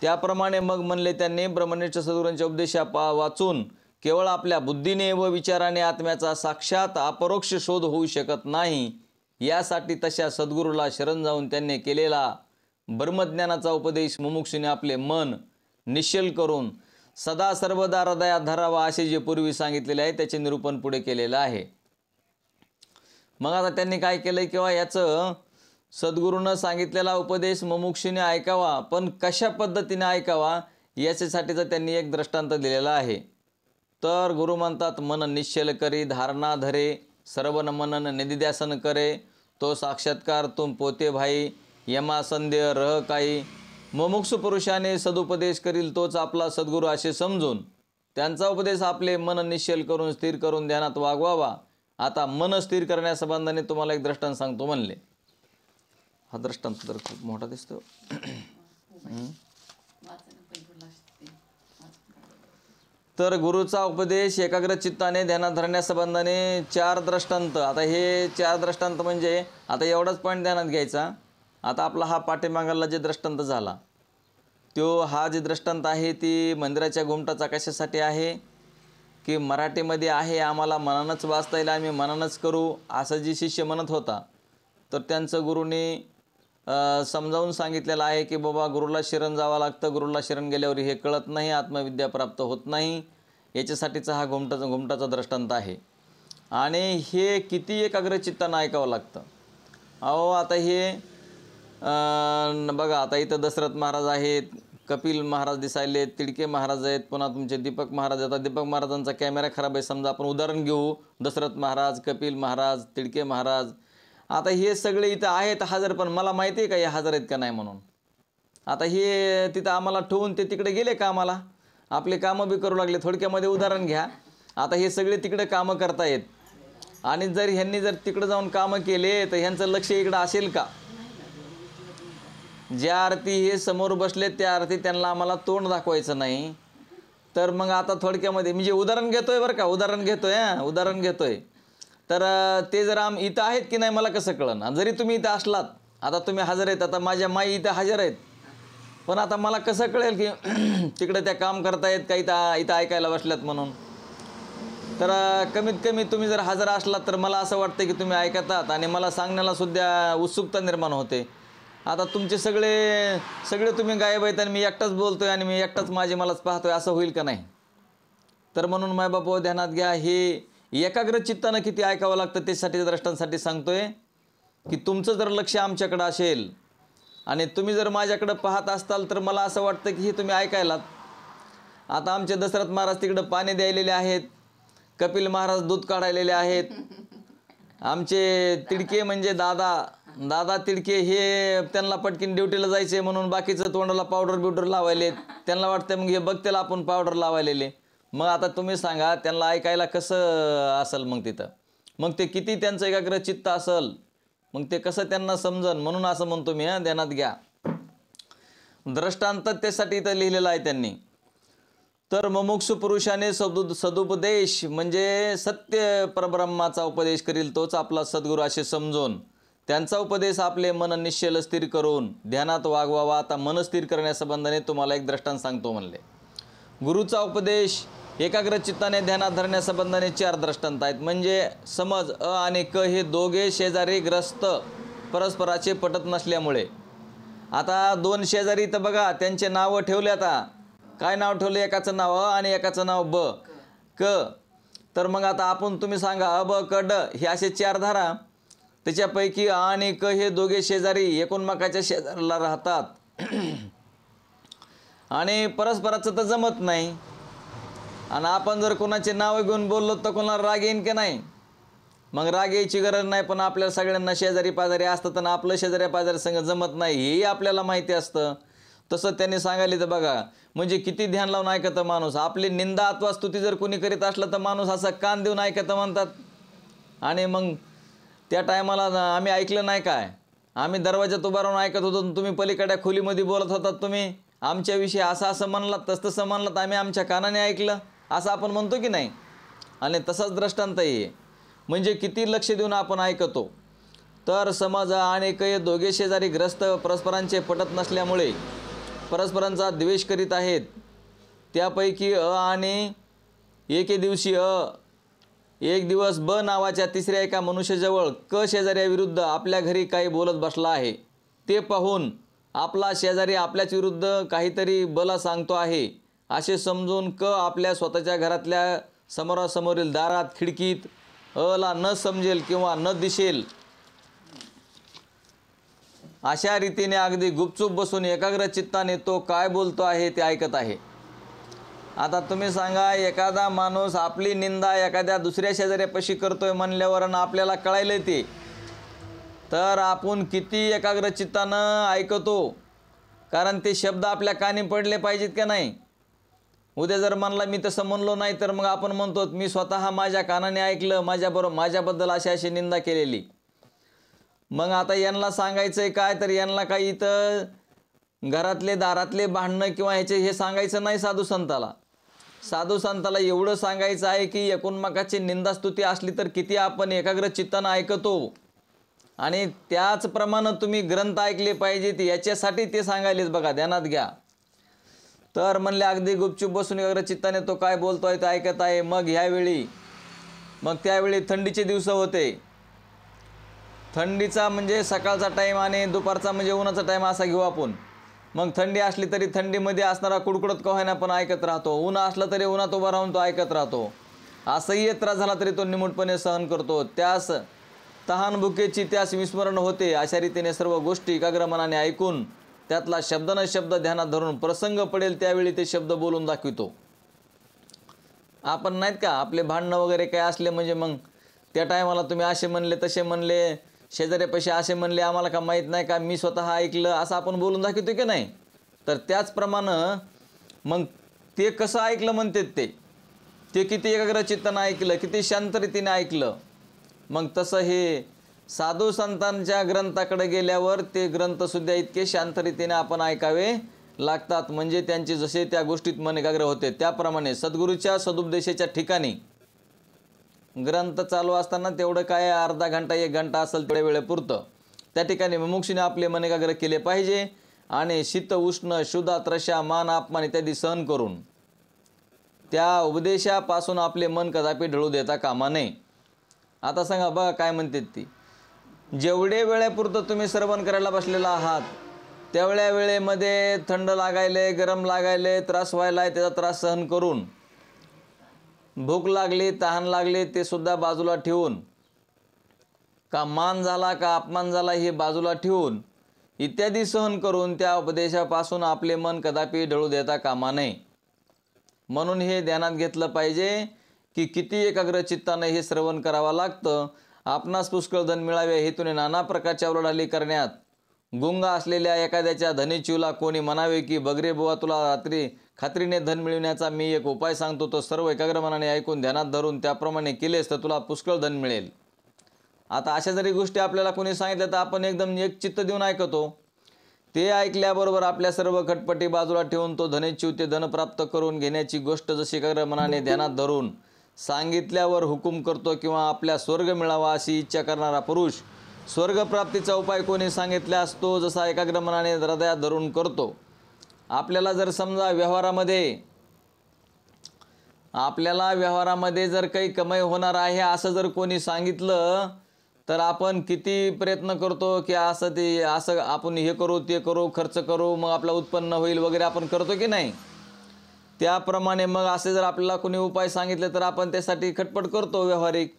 त्याप्रमाणे मग म्हणले त्यांनी, ब्रह्मनिष्ठ सद्गुरूंच्या उपदेशा वाचून केवळ आपल्या बुद्धीने व विचाराने आत्म्याचा साक्षात अपरोक्ष शोध होऊ शकत नाही. यासाठी तशा सद्गुरूला शरण जाऊन त्यांनी केलेला ब्रह्मज्ञानाचा उपदेश मुमुक्षूने आपले मन निश्चल करून सदा सर्वदा हृदयात धरावा असे जे पूर्वी सांगितलेले आहे त्याचे निरूपण पुढे केलेलं आहे. मग आता त्यांनी काय केलं, किंवा याचं सद्गुरूनं सांगितलेला उपदेश मुमुक्षूने ऐकावा, पण कशा पद्धतीने ऐकावा याच्यासाठीचा त्यांनी एक दृष्टांत दिलेला आहे. तर गुरु म्हणतात, मन निश्चल करी धारणा धरे, सर्वन मनन निदिध्यासन करे, तो साक्षात्कार तुम पोते भाई, यमा संदेह रह काही. मुमुक्षु पुरुषाने सदुपदेश करील तोच आपला सद्गुरू असे समजून त्यांचा उपदेश आपले मन निश्चल करून स्थिर करून ध्यानात वागवावा. आता मन स्थिर करण्यासंबंधाने तुम्हाला एक दृष्टांत सांगतो म्हणले. हा दृष्टांत तर खूप मोठा दिसतो. तर गुरुचा उपदेश एकाग्र चित्ताने ध्यानात धरण्यासंबंधाने 4 दृष्टांत. आता हे 4 दृष्टांत म्हणजे आता एवढाच पॉईंट ध्यानात घ्यायचा. आता आपला हा पाठीमागाला जे दृष्टांत झाला तो हा जे दृष्टांत आहे ती मंदिराच्या घुमटाचा कशासाठी आहे की मराठीमध्ये आहे, आम्हाला मनानंच वाचता येईल, आम्ही मनानंच करू असं जे शिष्य म्हणत होता. तर त्यांचं गुरुने समजावून सांगितलेलं आहे की बाबा गुरुला शरण जावं लागतं, गुरुला शरण गेल्यावर हे कळत नाही, आत्मविद्या प्राप्त होत नाही. याच्यासाठीचा हा घुमटाचा दृष्टांत आहे. आणि हे किती एकाग्रचित्तानं ऐकावं लागतं. अहो आता हे बघा, आता इथं दशरथ महाराज आहेत, कपिल महाराज दिसायले, तिडके महाराज आहेत, पुन्हा तुमचे दीपक महाराज येतात. दीपक महाराजांचा कॅमेरा खराब आहे समजा, आपण उदाहरण घेऊ. दशरथ महाराज, कपिल महाराज, तिडके महाराज, आता हे सगळे इथं आहेत हजर, पण मला माहिती आहे का हे हजर आहेत का नाही म्हणून. आता हे तिथं आम्हाला ठेवून ते तिकडे गेले कामाला, आपले कामं बी करू लागले. थोडक्यामध्ये उदाहरण घ्या, आता हे सगळे तिकडे कामं करतायत आणि जर ह्यांनी जर तिकडे जाऊन कामं केले तर ह्यांचं लक्ष इकडं असेल का? ज्या अर्थी हे समोर बसले त्या अर्थी त्यांना आम्हाला तोंड दाखवायचं नाही. तर मग आता थोडक्यामध्ये म्हणजे उदाहरण घेतोय बरं का, उदाहरण घेतोय. तर ते जर इथं आहेत की नाही मला कसं कळन? जरी तुम्ही इथं असलात, आता तुम्ही हजर आहेत, आता माझ्या माई इथं हजर आहेत, पण आता मला कसं कळेल की तिकडे त्या काम करतायत का इथं ऐकायला बसल्यात म्हणून? तर कमीत कमी तुम्ही जर हजर असलात तर मला असं वाटतं की तुम्ही ऐकतात आणि मला सांगण्याला सुद्धा उत्सुकता निर्माण होते. आता तुमचे सगळे तुम्ही गायब आहेत आणि मी एकटाच बोलतोय आणि मी एकटाच मलाच पाहतोय, असं होईल का नाही? तर म्हणून मायबापो ध्यानात घ्या, हे एकाग्र चित्तानं किती ऐकावं लागतं त्यासाठी दृष्टांसाठी सांगतोय की तुमचं जर लक्ष आमच्याकडं असेल आणि तुम्ही जर माझ्याकडं पाहत असताल तर मला असं वाटतं की हे तुम्ही ऐकायलात. आता आमचे दशरथ महाराज तिकडं पाणी द्यायलेले आहेत, कपिल महाराज दूध काढायलेले आहेत, आमचे तिडके म्हणजे दादा तिडके हे त्यांना पटकीन ड्युटीला जायचे म्हणून बाकीचं तोंडाला पावडर लावायलेत. त्यांना वाटतं मग हे बघतेल आपण पावडर लावायलेले. मग आता तुम्ही सांगा त्यांना ऐकायला कसं असेल मग तिथं? मग ते किती त्यांचं एकाग्र चित्त असेल, मग ते कसं त्यांना समजन? म्हणून असं म्हणतो मी, ध्यानात घ्या. दृष्टांत त्यासाठी इथं लिहिलेलं आहे त्यांनी. तर मुमुक्षु पुरुषाने सदुपदेश म्हणजे सत्य परब्रह्माचा उपदेश करील तोच आपला सद्गुरू असे समजून त्यांचा उपदेश आपले मन निश्चल स्थिर करून ध्यानात वागवावा. आता मन स्थिर करण्यासंबंधाने तुम्हाला एक दृष्टांत सांगतो म्हणले. गुरुचा उपदेश एकाग्र चित्ताने ध्यानात धरण्यासंबंधाने 4 दृष्टांत आहेत. म्हणजे समज अ आणि क हे दोघे शेजारी ग्रस्त परस्पराचे पटत नसल्यामुळे. आता 2 शेजारी तर बघा त्यांचे नावं ठेवले. आता काय नाव ठेवले? एकाचं नाव अ आणि एकाचं नाव ब क. तर मग आता तुम्ही सांगा अ ब क ड हे असे 4 धारा. त्याच्यापैकी अ आणि क हे दोघे शेजारी एकोणमाकाच्या शेजारला राहतात आणि परस्पराचं तर जमत नाही. आणि आपण जर कोणाचे नाव घेऊन बोललो तर कोणाला राग येईन की नाही? मग राग यायची गरज नाही, पण आपल्या सगळ्यांना शेजारी पाजारी असतात आणि आपलं शेजारी पाजारी संग जमत नाही हेही आपल्याला माहिती असतं. तसं त्यांनी सांगायला तर बघा, म्हणजे किती ध्यान लावून ऐकतं माणूस. आपली निंदा अथवा स्तुती जर कोणी करीत असलं तर माणूस असं कान देऊन ऐकतं म्हणतात. आणि मग त्या टायमाला आम्ही ऐकलं नाही काय? आम्ही दरवाजात उभा राहून ऐकत होतो, तुम्ही पलीकडच्या खोलीमध्ये बोलत होतात, तुम्ही आमच्याविषयी असं म्हणलात, तसं म्हणलात, आम्ही आमच्या कानाने ऐकलं असं आपण म्हणतो की नाही? आणि तसाच दृष्टांत आहे. म्हणजे किती लक्ष देऊन आपण ऐकतो. तर समज आणि काही दोघे शेजारी ग्रस्त परस्परांचे पटत नसल्यामुळे परस्परांचा द्वेष करीत आहेत. त्यापैकी अ आणि एके दिवशी एक दिवस ब नावाच्या तिसऱ्या एका मनुष्याजवळ क शेजाऱ्याविरुद्ध आपल्या घरी काही बोलत बसला आहे. ते पाहून आपला शेजारी आपल्याच विरुद्ध काहीतरी बला सांगतो आहे असे समजून क आपल्या स्वतःच्या घरातल्या समोरासमोरील दारात खिडकीत अला न समजेल किंवा न दिसेल अशा रीतीने अगदी गुपचूप बसून एकाग्र चित्ताने तो काय बोलतो आहे ते ऐकत आहे. आता तुम्ही सांगा, एखादा माणूस आपली निंदा एखाद्या दुसऱ्या शेजाऱ्यापाशी करतोय म्हणल्यावर आपल्याला कळायलं ते, तर आपण किती एकाग्र चित्तानं ऐकतो. कारण ते शब्द आपल्या कानी पडले पाहिजेत का नाही? उद्या जर म्हणला मी तसं म्हणलो नाही तर मग आपण म्हणतो मी स्वतः माझ्या कानाने ऐकलं, माझ्याबद्दल अशी निंदा केलेली. मग आता यांना सांगायचं आहे काय? तर यांना काही इथं घरातले दारातले भांडणं किंवा हे सांगायचं नाही. साधू संताला एवढं सांगायचं आहे की एकोणमाकाची निंदास्तुती असली तर किती आपण एकाग्र चित्तानं ऐकतो. आणि त्याचप्रमाणे तुम्ही ग्रंथ ऐकले पाहिजेत याच्यासाठी ते सांगायलेच बघा. ध्यानात घ्या. तर म्हणले अगदी गुपचूप बसून एकाग्र चित्ताने तो काय बोलतोय ते ऐकत आहे. मग त्यावेळी थंडीचे दिवस होते. थंडीचा म्हणजे सकाळचा टाईम आणि दुपारचा म्हणजे उन्हाचा टाईम असा घेऊ आपण. मग थंडी असली तरी थंडीमध्ये असणारा कुडकुडत का होईना पण ऐकत राहतो. ऊन असलं तरी उन्हात उभा राहून तो ऐकत राहतो. असह्य त्रास झाला तरी तो निमूटपणे सहन करतो. त्यास तहानभुकेची त्यास विस्मरण होते. अशा रीतीने सर्व गोष्टी एकाग्र मनाने ऐकून त्यातला शब्द न शब्द ध्यानात धरून प्रसंग पडेल त्यावेळी ते शब्द बोलून दाखवितो. आपण नाहीत का आपले भांडणं वगैरे काय असले म्हणजे मग त्या टायमाला तुम्ही असे म्हणले तसे म्हणले, शेजाऱ्यापाशी असे म्हणले, आम्हाला का माहीत नाही का, मी स्वतः ऐकलं, असं आपण बोलून दाखवतो की नाही. तर त्याचप्रमाणे मग ते कसं ऐकलं म्हणतात ते किती एकाग्र चित्तानं ऐकलं, किती शांत रीतीने ऐकलं. मग तसं हे साधू संतांच्या ग्रंथाकडे गेल्यावर ते ग्रंथसुद्धा इतके शांत रीतीने आपण ऐकावे लागतात. म्हणजे त्यांचे जसे त्या गोष्टीत मन एकाग्र होते त्याप्रमाणे सद्गुरूच्या सदुपदेशाच्या ठिकाणी ग्रंथ चालू असताना तेवढं काय अर्धा घंटा 1 घंटा असेल तेवढ्या वेळेपुरतं त्या ठिकाणी मुमुक्षूने आपले मन एकाग्र केले पाहिजे. आणि शीत उष्ण शुद्धा त्रशा मान अपमान इत्यादी सहन करून त्या उपदेशापासून आपले मन कदापि ढळू देता कामा नये. आता सांगा बघा काय म्हणतात ती, जेवढे वेळेपुरतं तुम्ही श्रवण करायला बसलेला आहात तेवढ्या वेळेमध्ये थंड लागायले, गरम लागायले, त्रास व्हायला, त्याचा त्रास सहन करून, भूक लागली, तहान लागली ते सुद्धा बाजूला ठेवून, का मान झाला का अपमान झाला हे बाजूला ठेवून इत्यादी सहन करून त्या उपदेशापासून आपले मन कदापि ढळू देता कामा नये. म्हणून हे ध्यानात घेतलं पाहिजे की किती एकाग्र चित्ताने हे श्रवण करावं लागतं. आपणास पुष्कळ धन मिळावे हेतूने नाना प्रकारच्या उलाढाली करण्यात गुंग असलेल्या एखाद्याच्या धनीचीवला कोणी म्हणावे की बगरे बुवा तुला रात्री खात्रीने धन मिळवण्याचा मी एक उपाय सांगतो, तो सर्व एकाग्र मनाने ऐकून ध्यानात धरून त्याप्रमाणे केलेस तर तुला पुष्कळ धन मिळेल. आता अशा जरी गोष्टी आपल्याला कोणी सांगितल्या तर आपण एकदम एक चित्त देऊन ऐकतो. ते ऐकल्याबरोबर आपल्या सर्व खटपटी बाजूला ठेवून तो धनेच्छिव ते धन प्राप्त करून घेण्याची गोष्ट जशी एकाग्र मनाने ध्यानात धरून सांगितल्यावर हुकूम करतो किंवा आपल्या स्वर्ग मिळावा अशी इच्छा करणारा पुरुष स्वर्गप्राप्तीचा उपाय कोणी सांगितल्यास तो जसा एकाग्र मनाने हृदयात धरून करतो. आपल्याला जर समजा व्यवहारामध्ये जर काही कमाई होणार आहे असं जर कोणी सांगितलं तर आपण किती प्रयत्न करतो की असं आपण हे करू ते करू, खर्च करू, मग आपलं उत्पन्न होईल वगैरे आपण करतो की नाही. त्याप्रमाणे मग असे जर आपल्याला कोणी उपाय सांगितले तर आपण त्यासाठी खटपट करतो व्यावहारिक.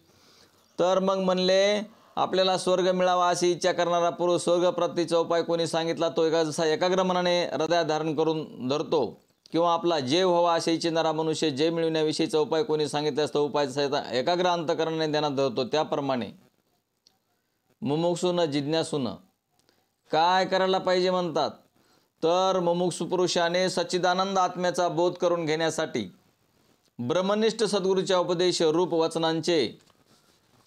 तर मग म्हणले आपल्याला स्वर्ग मिळावा अशी इच्छा करणारा पुरुष स्वर्गप्राप्तीचा उपाय कोणी सांगितला तो जसा एकाग्र मनाने हृदयात धारण करून धरतो. किंवा आपला जय व्हावा अशी इच्छिणारा मनुष्य जय मिळविण्याविषयीचा उपाय कोणी सांगितल्यास तो उपाय एकाग्र अंतकरणाने ध्यानात धरतो. त्याप्रमाणे मुमुक्षून जिज्ञासून काय करायला पाहिजे म्हणतात तर मुमुक्षू पुरुषाने सच्चिदानंद आत्म्याचा बोध करून घेण्यासाठी ब्रह्मनिष्ठ सद्गुरूच्या उपदेश रूप वचनांचे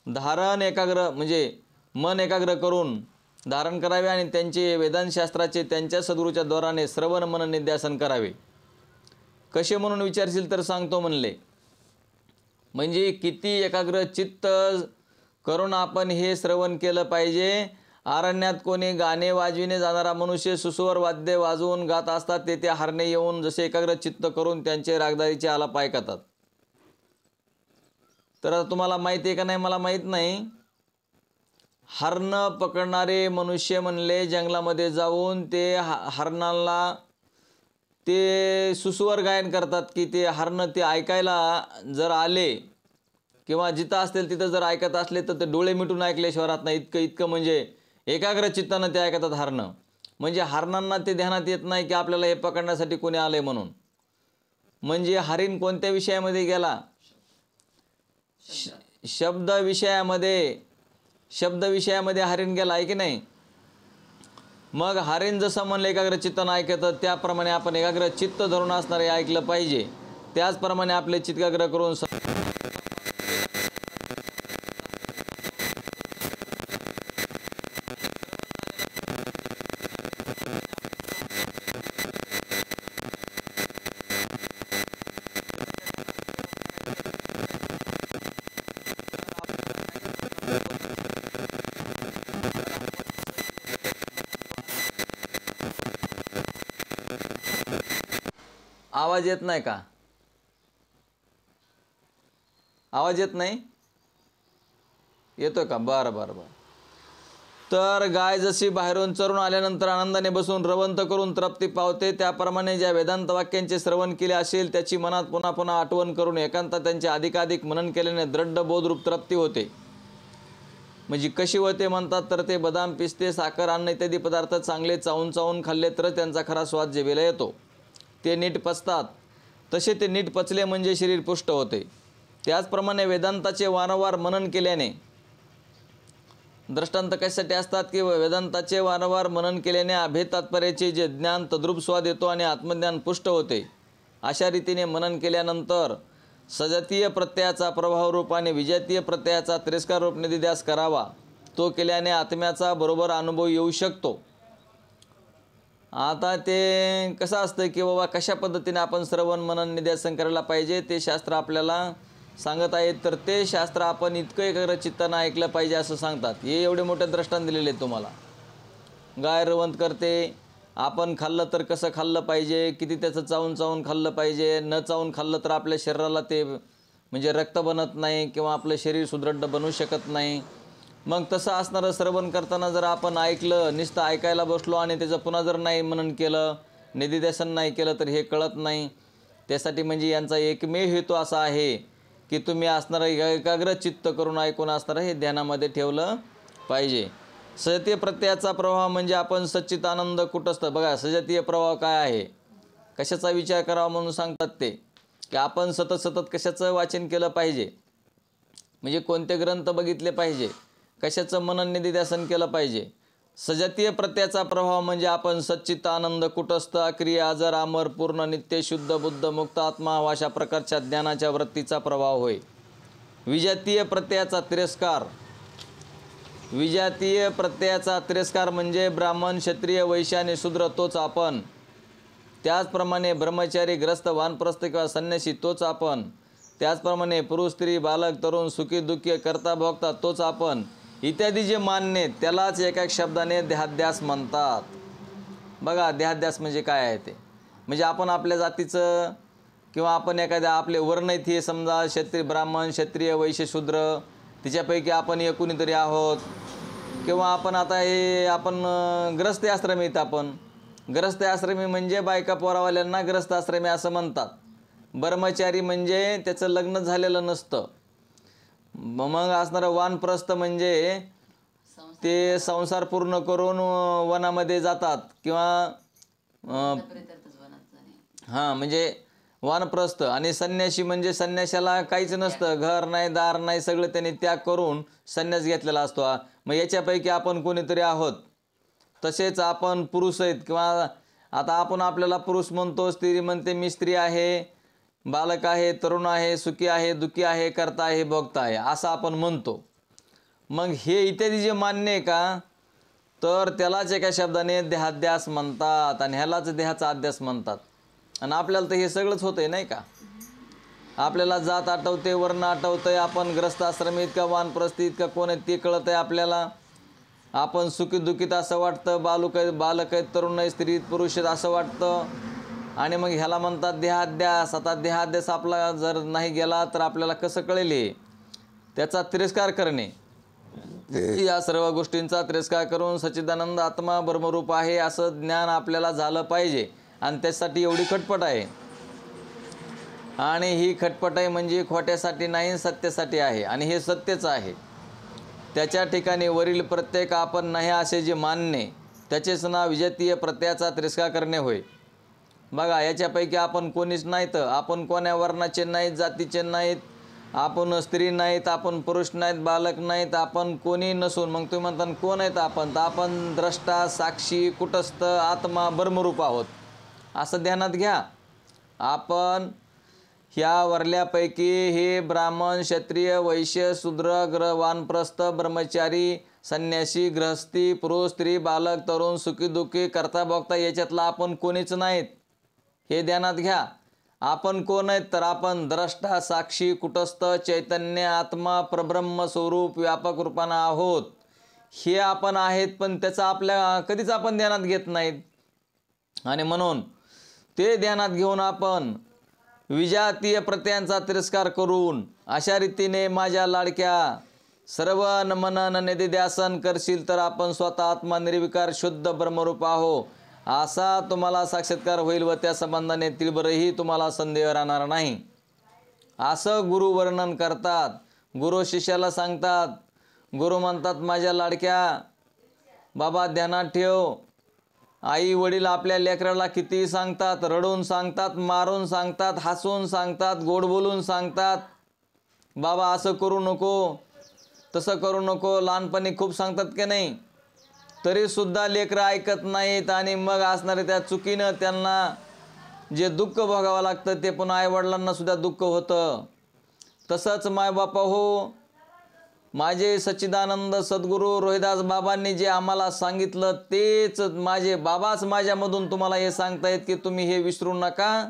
धारण एकाग्र म्हणजे मन एकाग्र करून धारण करावे आणि त्यांचे वेदांतशास्त्राचे त्यांच्या सद्गुरूच्या द्वाराने श्रवण मनन निध्यासन करावे. कसे म्हणून विचारशील तर सांगतो म्हणले. म्हणजे किती एकाग्र चित्त करून आपण हे श्रवण केलं पाहिजे. अरण्यात कोणी गाणे वाजविणे जाणारा मनुष्य सुस्वर वाद्य वाजवून गात असतात तेथे हरणे येऊन जसे एकाग्र चित्त करून त्यांचे रागदारीचे आलाप ऐकतात. तर आता तुम्हाला माहिती आहे का नाही मला माहीत नाही. हरण पकडणारे मनुष्य म्हणले जंगलामध्ये जाऊन ते हरणाला ते सुस्वर गायन करतात की ते हरण ते ऐकायला जर आले किंवा जिथं असतील तिथं जर ऐकत असले तर ते डोळे मिटून ऐकल्याशिवाय राहत नाही. इतकं म्हणजे एकाग्र चित्तानं ते ऐकतात हरणं. म्हणजे हरणांना ते ध्यानात येत नाही की आपल्याला हे पकडण्यासाठी कोणी आले म्हणून. म्हणजे हरिण कोणत्या विषयामध्ये गेला, शब्द विषयामध्ये हरिण गेला आहे की नाही. मग हरिण जसं म्हणलं एकाग्र चित्तानं ऐकतं त्याप्रमाणे आपण एकाग्र चित्त धरून असणारे ऐकलं पाहिजे. त्याचप्रमाणे आपले चित्त एकाग्र करून आवाज येत नाही का? आवाज येत नाही? येतो का? बरं. तर गाय जशी बाहेरून चरून आल्यानंतर आनंदाने बसून रवंत करून तृप्ती पावते, त्याप्रमाणे ज्या वेदांत वाक्यांचे श्रवण केले असेल त्याची मनात पुन्हा पुन्हा आठवण करून एकांतात त्यांचे अधिकाधिक मनन केल्याने दृढ बोधरूप तृप्ती होते. म्हणजे कशी होते म्हणतात तर ते बदाम, पिस्ते, साखर, अन्न इत्यादी पदार्थ चांगले चावून चावून खाल्ले तर त्यांचा खरा स्वाद जिभेला येतो. ते नीट पचतात. तसे ते नीट पचले म्हणजे शरीर पुष्ट होते. त्याचप्रमाणे वेदांताचे वारंवार मनन केल्याने, दृष्टांत कशासाठी असतात की वेदांताचे वारंवार मनन केल्याने अभेद तात्पर्याचे जे ज्ञान तद्रूप स्वाद येतो आणि आत्मज्ञान पुष्ट होते. अशा रीतीने मनन केल्यानंतर सजातीय प्रत्ययाचा प्रभाव रूप आणि विजातीय प्रत्ययाचा तिरस्कार रूप निधिध्यास करावा. तो केल्याने आत्म्याचा बरोबर अनुभव येऊ शकतो. आता ते कसं असतं की बाबा कशा पद्धतीने आपण श्रवण मनन निध्यासन करायला पाहिजे ते शास्त्र आपल्याला सांगत आहेत. तर ते शास्त्र आपण इतकं एकाग्र चित्तानं ऐकलं पाहिजे असं सांगतात. हे एवढे मोठे दृष्टांत दिलेले आहेत तुम्हाला. गाय रवंत करते, आपण खाल्लं तर कसं खाल्लं पाहिजे, किती त्याचं चावून चावून खाल्लं पाहिजे. न चावून खाल्लं तर आपल्या शरीराला ते म्हणजे रक्त बनत नाही किंवा आपलं शरीर सुदृढ बनवू शकत नाही. मग तसं असणारं श्रवण करताना जर आपण ऐकलं, नुसतं ऐकायला बसलो आणि त्याचं पुन्हा जर नाही मनन केलं, निधिध्यासन नाही केलं तर हे कळत नाही. त्यासाठी म्हणजे यांचा एकमेव हेतू असा आहे की तुम्ही असणारं एकाग्र चित्त करून ऐकून असणारं हे ध्यानामध्ये ठेवलं पाहिजे. सजातीय प्रत्ययाचा प्रवाह म्हणजे आपण सच्चित आनंद कुटस्थ. बघा सजातीय प्रवाह काय आहे, कशाचा विचार करावा म्हणून सांगतात ते की आपण सतत सतत कशाचं वाचन केलं पाहिजे, म्हणजे कोणते ग्रंथ बघितले पाहिजे, कशाचं मनन निधिध्यासन केलं पाहिजे. सजातीय प्रत्ययाचा प्रभाव म्हणजे आपण सच्चित आनंद कुटस्थ अक्रिय अजर अमर पूर्ण नित्य शुद्ध बुद्ध मुक्त आत्मा अशा प्रकारच्या ज्ञानाच्या वृत्तीचा प्रभाव होय. विजातीय प्रत्ययाचा तिरस्कार, विजातीय प्रत्ययाचा तिरस्कार म्हणजे ब्राह्मण, क्षत्रिय, वैश्य आणि शूद्र तोच आपण. त्याचप्रमाणे ब्रह्मचारी, ग्रस्त, वानप्रस्थ किंवा संन्यासी तोच आपण. त्याचप्रमाणे पुरुष, स्त्री, बालक, तरुण, सुखी, दुःखी, करता, भोगता तोच आपण इत्यादी जे मान्य त्यालाच एका शब्दाने देहाध्यास म्हणतात. बघा देहाध्यास म्हणजे काय आहे ते, म्हणजे आपण आपल्या जातीचं किंवा आपण एखाद्या आपले वर्ण आहेत हे समजा क्षत्रिय, ब्राह्मण, क्षत्रिय, वैश्य, शूद्र तिच्यापैकी आपण एक कुणीतरी आहोत. किंवा आपण आता हे आपण ग्रस्त आश्रमी आहेत. आपण ग्रस्त आश्रमी म्हणजे बायका पोरावाल्यांना ग्रस्त आश्रमी असं म्हणतात. ब्रह्मचारी म्हणजे त्याचं लग्न झालेलं नसतं. मग असणारं वानप्रस्थ म्हणजे ते संसार पूर्ण करून वनामध्ये जातात किंवा हां म्हणजे वानप्रस्थ. आणि संन्यासी म्हणजे संन्याशाला काहीच नसतं, घर नाही, दार नाही, सगळं त्यांनी त्याग करून संन्यास घेतलेला असतो. मग याच्यापैकी आपण कोणीतरी आहोत. तसेच आपण पुरुष आहेत किंवा आता आपण आपल्याला पुरुष म्हणतो, स्त्री म्हणते मी स्त्री आहे, बालक आहे, तरुण आहे, सुखी आहे, दुःखी आहे, करता आहे, भोगता आहे असं आपण म्हणतो. मग हे इत्यादी जे मान्य आहे का तर त्यालाच एका शब्दाने देहाध्यास म्हणतात आणि ह्यालाच देहाचा अध्यास म्हणतात. आणि आपल्याला तर हे सगळंच होतंय नाही का. आपल्याला जात आठवते, वर्ण आठवतंय, आपण ग्रस्त आश्रमीत का वानप्रस्थित का कोण आहेत ते कळत आहे आपल्याला. आपण सुखी दुःखीत असं वाटतं, बालक आहेत, तरुण आहे, स्त्री पुरुष आहेत असं वाटतं. आणि मग ह्याला म्हणतात देहाध्यास. आता देहाध्यास आपला जर नाही गेला तर आपल्याला कसं कळेल हे, त्याचा तिरस्कार करणे. या सर्व गोष्टींचा तिरस्कार करून सच्चिदानंद आत्मा ब्रह्मरूप आहे असं ज्ञान आपल्याला झालं पाहिजे. आणि त्यासाठी एवढी खटपट आहे. आणि ही खटपट आहे म्हणजे खोट्यासाठी नाही, सत्यासाठी आहे. आणि हे सत्यच आहे. त्याच्या ठिकाणी वरील प्रत्येक आपण नाही असे जे मानणे त्याचेच नाव विजातीय प्रत्ययाचा तिरस्कार करणे होय. बघा याच्यापैकी आपण कोणीच नाहीत. आपण कोण्या वर्णाचे नाहीत, जातीचे नाहीत, आपण स्त्री नाहीत, आपण पुरुष नाहीत, बालक नाहीत, आपण कोणी नसून मग तुम्ही म्हणता कोण आहेत आपण, तर आपण द्रष्टा, साक्षी, कुटस्थ, आत्मा, ब्रह्मरूप आहोत असं ध्यानात घ्या. आपण ह्या वरल्यापैकी हे ब्राह्मण, क्षत्रिय, वैश्य, शूद्र, वानप्रस्थ, ब्रह्मचारी, संन्यासी, गृहस्थी, पुरुष, स्त्री, बालक, तरुण, सुखी दुःखी, करता भोगता याच्यातला आपण कोणीच नाहीत हे ध्यानात घ्या. आपण कोण आहेत तर आपण द्रष्टा, साक्षी, कुटस्थ, चैतन्य, आत्मा, परब्रह्म स्वरूप व्यापक रूपानं आहोत हे आपण आहेत. पण त्याचा आपल्या कधीच आपण ध्यानात घेत नाहीत. आणि म्हणून ते ध्यानात घेऊन आपण विजातीय प्रत्ययांचा तिरस्कार करून अशा रीतीने माझ्या लाडक्या सर्व मनन निधिध्यासन करशील तर आपण स्वतः आत्मा निर्विकार शुद्ध ब्रह्मरूप आहो असा तुम्हाला साक्षात्कार होईल व त्या संबंधाने तिळभरही तुम्हाला संदेह राहणार नाही असं गुरु वर्णन करतात. गुरु शिष्याला सांगतात. गुरु म्हणतात माझ्या लाडक्या बाबा ध्यानात ठेव. आई वडील आपल्या लेकराला किती सांगतात, रडून सांगतात, मारून सांगतात, हसून सांगतात, गोड बोलून सांगतात, बाबा असं करू नको तसं करू नको, लहानपणी खूप सांगतात की नाही, तरीसुद्धा लेकरं ऐकत नाहीत आणि मग असणारे त्या चुकीनं त्यांना जे दुःख भोगावं लागतं ते पुन्हा आईवडिलांना सुद्धा दुःख होतं. तसंच मायबापा हो, माझे सच्चिदानंद सद्गुरू रोहिदास बाबांनी जे आम्हाला सांगितलं तेच माझे बाबाच माझ्यामधून तुम्हाला हे सांगतायत की तुम्ही हे विसरू नका,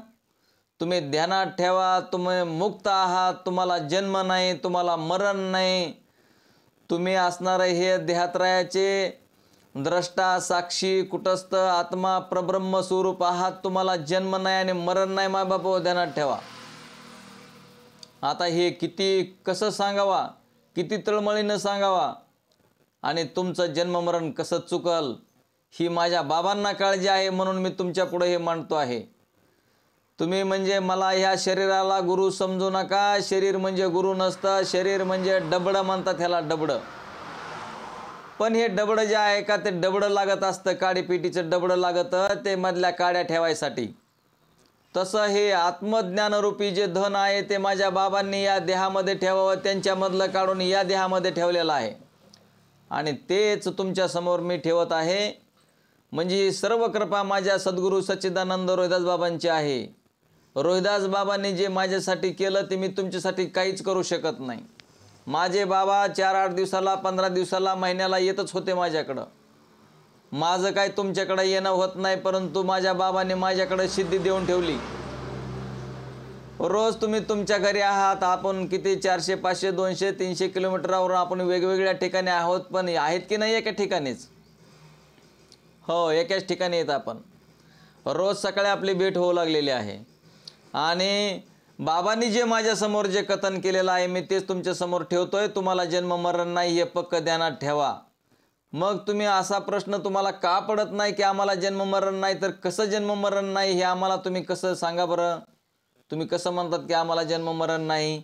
तुम्ही ध्यानात ठेवा, तुम्ही मुक्त आहात, तुम्हाला जन्म नाही, तुम्हाला मरण नाही, तुम्ही असणारे हे देहात्रयाचे द्रष्टा साक्षी कुटस्थ आत्मा प्रब्रह्म स्वरूप आहात, तुम्हाला जन्म नाही आणि मरण नाही. मायबापा ध्यानात ठेवा. आता हे किती कसं सांगावा, किती तळमळीनं सांगावा आणि तुमचं जन्ममरण कसं चुकल ही माझ्या बाबांना काळजी आहे म्हणून मी तुमच्या पुढे हे मांडतो आहे. तुम्ही म्हणजे मला ह्या शरीराला गुरु समजू नका. शरीर म्हणजे गुरु नसतं, शरीर म्हणजे डबडं म्हणतात ह्याला, डबडं. पण हे डबडं जे आहे का ते डबडं लागत असतं, काडीपिटीचं डबडं लागतं ते मधल्या काड्या ठेवायसाठी. तसं हे आत्मज्ञानरूपी जे धन आहे ते माझ्या बाबांनी या देहामध्ये ठेवावं, त्यांच्यामधलं काढून या देहामध्ये ठेवलेलं आहे आणि तेच तुमच्यासमोर मी ठेवत आहे. म्हणजे सर्व कृपा माझ्या सद्गुरू सच्चिदानंद रोहिदास बाबांची आहे. रोहिदास बाबांनी जे माझ्यासाठी केलं ते मी तुमच्यासाठी काहीच करू शकत नाही. माझे बाबा 4-8 दिवसाला 15 दिवसाला महिन्याला येतच होते माझ्याकडं. माझं काय तुमच्याकडे येणं होत नाही, परंतु माझ्या बाबांनी माझ्याकडे सिद्धी देऊन ठेवली. रोज तुम्ही तुमच्या घरी आहात, आपण किती 400 500 200 300 किलोमीटरवर आपण वेगवेगळ्या ठिकाणी आहोत, पण आहेत की नाही एका ठिकाणीच? हो, एकाच ठिकाणी येत आपण. रोज सकाळी आपली भेट होऊ लागलेली आहे आणि बाबांनी जे माझ्यासमोर जे कथन केलेलं आहे मी तेच तुमच्यासमोर ठेवतोय. तुम्हाला जन्म मरण नाही हे पक्क ध्यानात ठेवा. मग तुम्ही असा प्रश्न तुम्हाला का पडत नाही की आम्हाला जन्म मरण नाही, तर कसं जन्म मरण नाही हे आम्हाला तुम्ही कसं सांगा बरं. तुम्ही कसं म्हणतात की आम्हाला जन्म मरण नाही,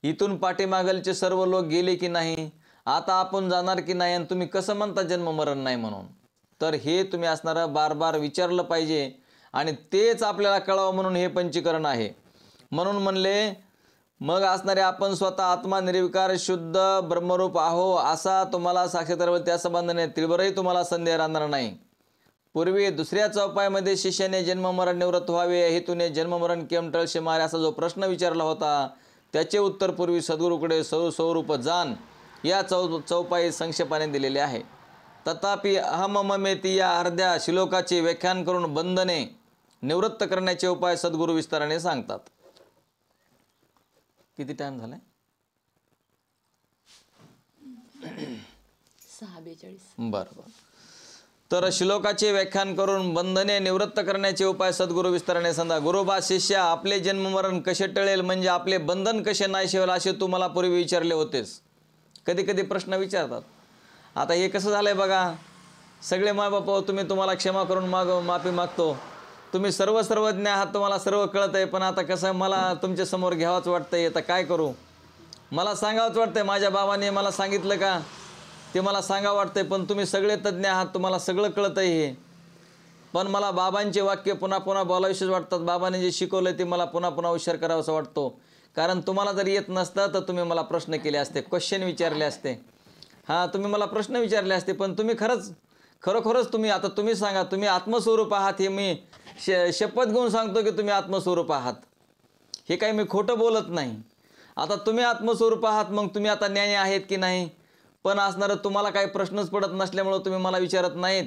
इथून पाठीमागलचे सर्व लोक गेले की नाही, आता आपण जाणार की नाही, आणि तुम्ही कसं म्हणता जन्म मरण नाही म्हणून. तर हे तुम्ही असणारं बार बार विचारलं पाहिजे आणि तेच आपल्याला कळावं म्हणून हे पंचीकरण आहे. म्हणून म्हणले मग असणारे आपण स्वतः आत्मा निर्विकार शुद्ध ब्रह्मरूप आहो असा तुम्हाला साक्षात्कार, त्या संबंधाने तिळभरही तुम्हाला संदेह राहणार नाही. पूर्वी दुसऱ्या चौपायामध्ये शिष्याने जन्ममरण निवृत्त व्हावे हेतूने जन्ममरण केम टळशे मारे असा जो प्रश्न विचारला होता त्याचे उत्तर पूर्वी सद्गुरूकडे स्वरूप जाण या चौपाई संक्षेपाने दिलेले आहे. तथापि अहममेती या अर्ध्या श्लोकाचे व्याख्यान करून बंधने निवृत्त करण्याचे उपाय सद्गुरू विस्ताराने सांगतात. किती टाइम झालाय? 6:42. बरोबर. तर श्लोकाचे व्याख्यान करून बंधने निवृत्त करण्याचे उपाय सद्गुरू विस्ताराने सांगा. गुरुबा शिष्या आपले जन्ममरण कसे टळेल म्हणजे आपले बंधन कसे नाहीसे होईल असे तू मला पूर्वी विचारले होतेस. कधी कधी प्रश्न विचारतात. आता हे कसं झालंय बघा, सगळे मायबाप तुम्हाला क्षमा करून माफी मागतो. तुम्ही सर्वज्ञ आहात, तुम्हाला सर्व कळत आहे, पण आता कसं मला तुमच्या समोर घ्यावंच वाटतंय. आता काय करू, मला सांगावंच वाटतंय. माझ्या बाबाने मला सांगितलं का ते मला सांगावं वाटतंय, पण तुम्ही सगळे तज्ज्ञ आहात, तुम्हाला सगळं कळत आहे हे, पण मला बाबांचे वाक्य पुन्हा पुन्हा बोलाविसेच वाटतात. बाबांनी जे शिकवलं ते मला पुन्हा पुन्हा उच्चार करावासा वाटतो. कारण तुम्हाला जर येत नसतं तर तुम्ही मला प्रश्न केले असते, क्वेश्चन विचारले असते. हां, तुम्ही मला प्रश्न विचारले असते, पण तुम्ही खरोखरच तुम्ही आता तुम्ही सांगा, तुम्ही आत्मस्वरूप आहात हे मी शपथ घेऊन सांगतो की तुम्ही आत्मस्वरूप आहात. हे काही मी खोटं बोलत नाही. आता तुम्ही आत्मस्वरूप आहात, मग तुम्ही आता न्याय आहेत की नाही. पण असणारं तुम्हाला काही प्रश्नच पडत नसल्यामुळं तुम्ही मला विचारत नाहीत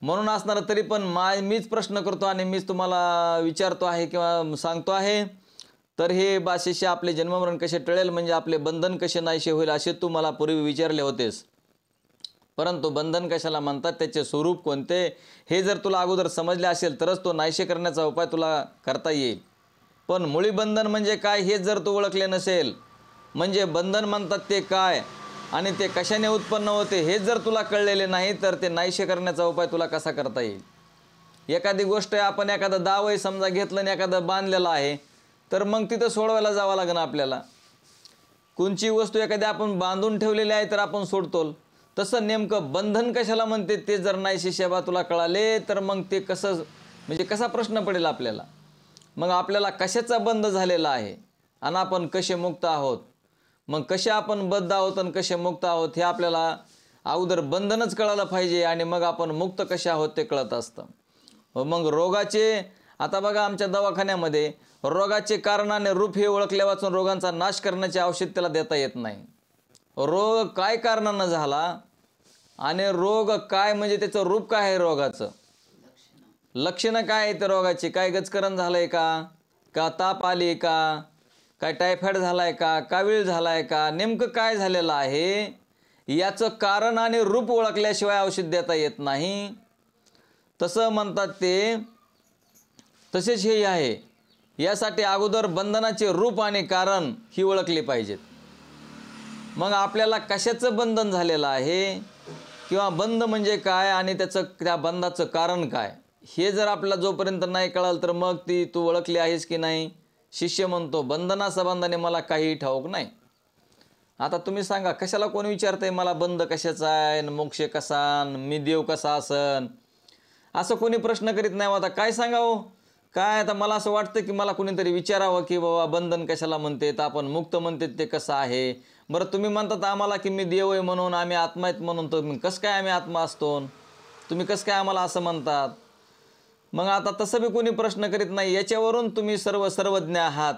म्हणून असणारं, तरी पण मीच प्रश्न करतो आणि मीच तुम्हाला विचारतो आहे किंवा सांगतो आहे. तर हे शिष्य आपले जन्ममरण कसे टळेल म्हणजे आपले बंधन कसे नाहीसे होईल असे तू मला पूर्वी विचारले होतेस. परंतु बंधन कशाला म्हणतात, त्याचे स्वरूप कोणते हे जर तुला अगोदर समजले असेल तरच तो नाहीसे करण्याचा उपाय तुला करता येईल. पण मुळी बंधन म्हणजे काय हे जर तू ओळखले नसेल, म्हणजे बंधन म्हणतात ते काय आणि ते कशाने उत्पन्न होते हे जर तुला कळलेले नाही तर ते नाहीसे करण्याचा उपाय तुला कसा करता येईल. एखादी गोष्ट आपण एखादा दावही समजा घेतलं आणि एखादं बांधलेलं आहे तर मग तिथं सोडवायला जावं लागेल आपल्याला. कोणची वस्तू एखादी आपण बांधून ठेवलेली आहे तर आपण सोडतो. तसं नेमकं बंधन कशाला म्हणते ते जर नाहीसे सेवा तुला कळाले तर मग ते कसं म्हणजे कसा प्रश्न पडेल आपल्याला. मग आपल्याला कशाचा बंध झालेला आहे आणि आपण कसे मुक्त आहोत. मग कसे आपण बद्ध आहोत आणि कसे मुक्त आहोत हे आपल्याला अगोदर बंधनच कळालं पाहिजे आणि मग आपण मुक्त कसे आहोत ते कळत असतं. मग रोगाचे आता बघा आमच्या दवाखान्यामध्ये रोगाचे कारण आणि रूप हे ओळखल्या वाचून रोगांचा नाश करण्याचे औषध त्याला देता येत नाही. रोग काय कारणानं झाला आणि रोग काय म्हणजे त्याचं रूप काय आहे रोगाचं, लक्षणं काय आहे त्या रोगाची, काय गचकरण झालंय का ताप आली का, काय टायफॉइड झालाय का, कावीळ झालाय का, नेमकं काय झालेलं आहे याचं कारण आणि रूप ओळखल्याशिवाय औषध देता येत नाही. तसं म्हणतात ते तसेच हे आहे. यासाठी अगोदर बंधनाचे रूप आणि कारण ही ओळखली पाहिजेत. मग आपल्याला कशाचं बंधन झालेलं आहे किंवा बंध म्हणजे काय आणि त्या बंधाचं कारण काय हे जर आपल्याला जोपर्यंत नाही कळाल तर मग ती तू ओळखली आहेस की नाही. शिष्य म्हणतो बंधनासंबंधाने मला काही ठाऊक नाही. आता तुम्ही सांगा कशाला कोण विचारतंय मला बंध कशाचा आहे, मोक्ष कसा, मी देव कसा असन, असं कोणी प्रश्न करीत नाही. आता काय सांगावं काय. आता मला असं वाटतं की मला कोणीतरी विचारावं की बाबा बंधन कशाला म्हणतात, आपण मुक्त म्हणतात ते कसं आहे. बरं तुम्ही म्हणतात आम्हाला की मी देव आहे म्हणून, आम्ही आत्मा आहेत म्हणून, तर कसं काय आम्ही आत्मा असतो, तुम्ही कसं काय आम्हाला असं म्हणतात. मग आता तसं बी कोणी प्रश्न करीत नाही. याच्यावरून तुम्ही सर्वज्ञ आहात,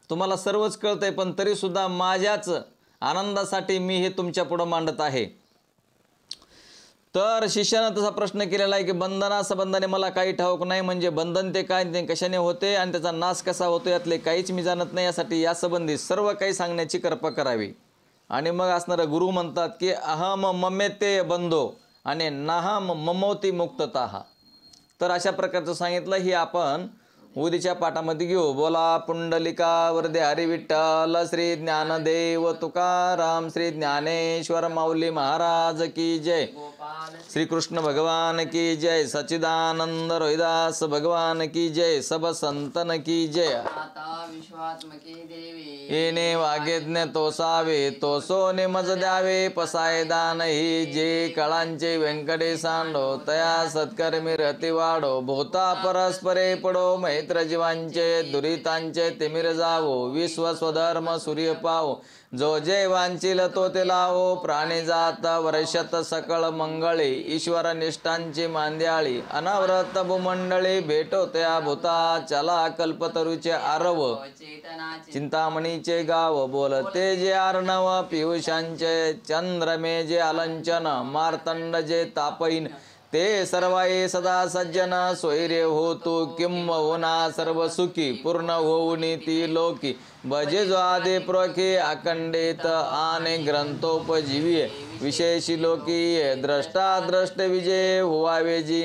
तुम्हाला सर्वच कळतंय, पण तरीसुद्धा माझ्याच आनंदासाठी मी हे तुमच्या पुढं मांडत आहे. तर शिष्यानं तसा प्रश्न केलेला आहे की बंधनासंबंधाने मला काही ठाऊक नाही, म्हणजे बंधन ते काय, ते कशाने होते आणि त्याचा नाश कसा होतो यातले काहीच मी जाणत नाही. यासाठी यासंबंधी सर्व काही सांगण्याची कृपा करावी. आणि मग असणारं गुरु म्हणतात की अहम ममेते बंधो आणि नाहम ममोती मुक्तता. तर अशा प्रकारचं सांगितलं. ही आपण उद्याच्या पाठामध्ये घेऊ. बोला पुंडलिका वरदे हरी विठ्ठल श्री ज्ञानदेव तुकाराम श्री ज्ञानेश्वर माऊली महाराज की जय. श्री कृष्ण भगवान की जय. सच्चिदानंद रोहिदास भगवान की जय. सब संतन की जय. येणे वागेज्ञ तो सावे तो सोने मज द्यावे पसाय दान ही जे कळांचे व्यंकटेशांडो तया सत्कर्मी रती वाढो भूता परस्परे पडो मैत्र जीवांचे दुरितांचे तिमिर जावो विश्व स्वधर्म सूर्य पावो जो जे वांचिल तो ते लावो प्राणी जात वर्षत सकळ मंगळे ईश्वर निष्ठांची मांद्याळी अनाव्रत भूमंडळी भेटो त्या भूता चला कल्पतरूचे आरव चिंतामणीचे गाव बोलते जे अर्णव पियुषांचे चंद्रमे जे अलंचन मार्तंड जे तापईन ते सर्वाये सदा सज्जन सोयरे होतो किंबहुना सर्व सुखी पूर्ण होऊनी ती लोकी भजे जो आदे प्रोखे अखंडित आने ग्रंथोपजीवी विशेषी लोकी द्रष्टा द्रष्ट विजय हुवावे जी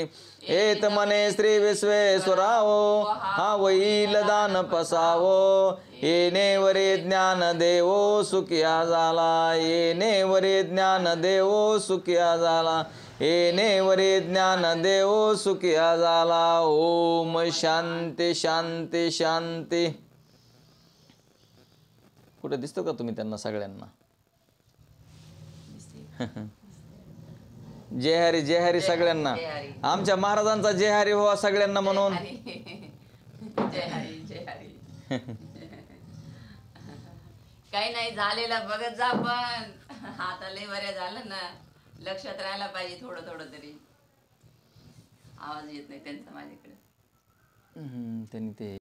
एत मने श्री विश्वेश्वरावो हा वैल दान पसावो येणे वरे ज्ञान देवो सुखिया झाला येणे वरे ज्ञान देवो सुखिया झाला येणे वरे ज्ञान देवो सुखिया झाला. ओम शांती शांती शांती. कुठे दिसतो का तुम्ही त्यांना सगळ्यांना. जय हरी जय हरी सगळ्यांना. आमच्या महाराजांचा जय हरी हो सगळ्यांना म्हणून. जय हरी जय हरी. काही नाही झालेलं बघत जा पण आता लय बऱ्या झालं ना. लक्षात राहायला पाहिजे थोडं थोडं तरी. आवाज येत नाही त्यांचा माझ्याकडे. त्यांनी ते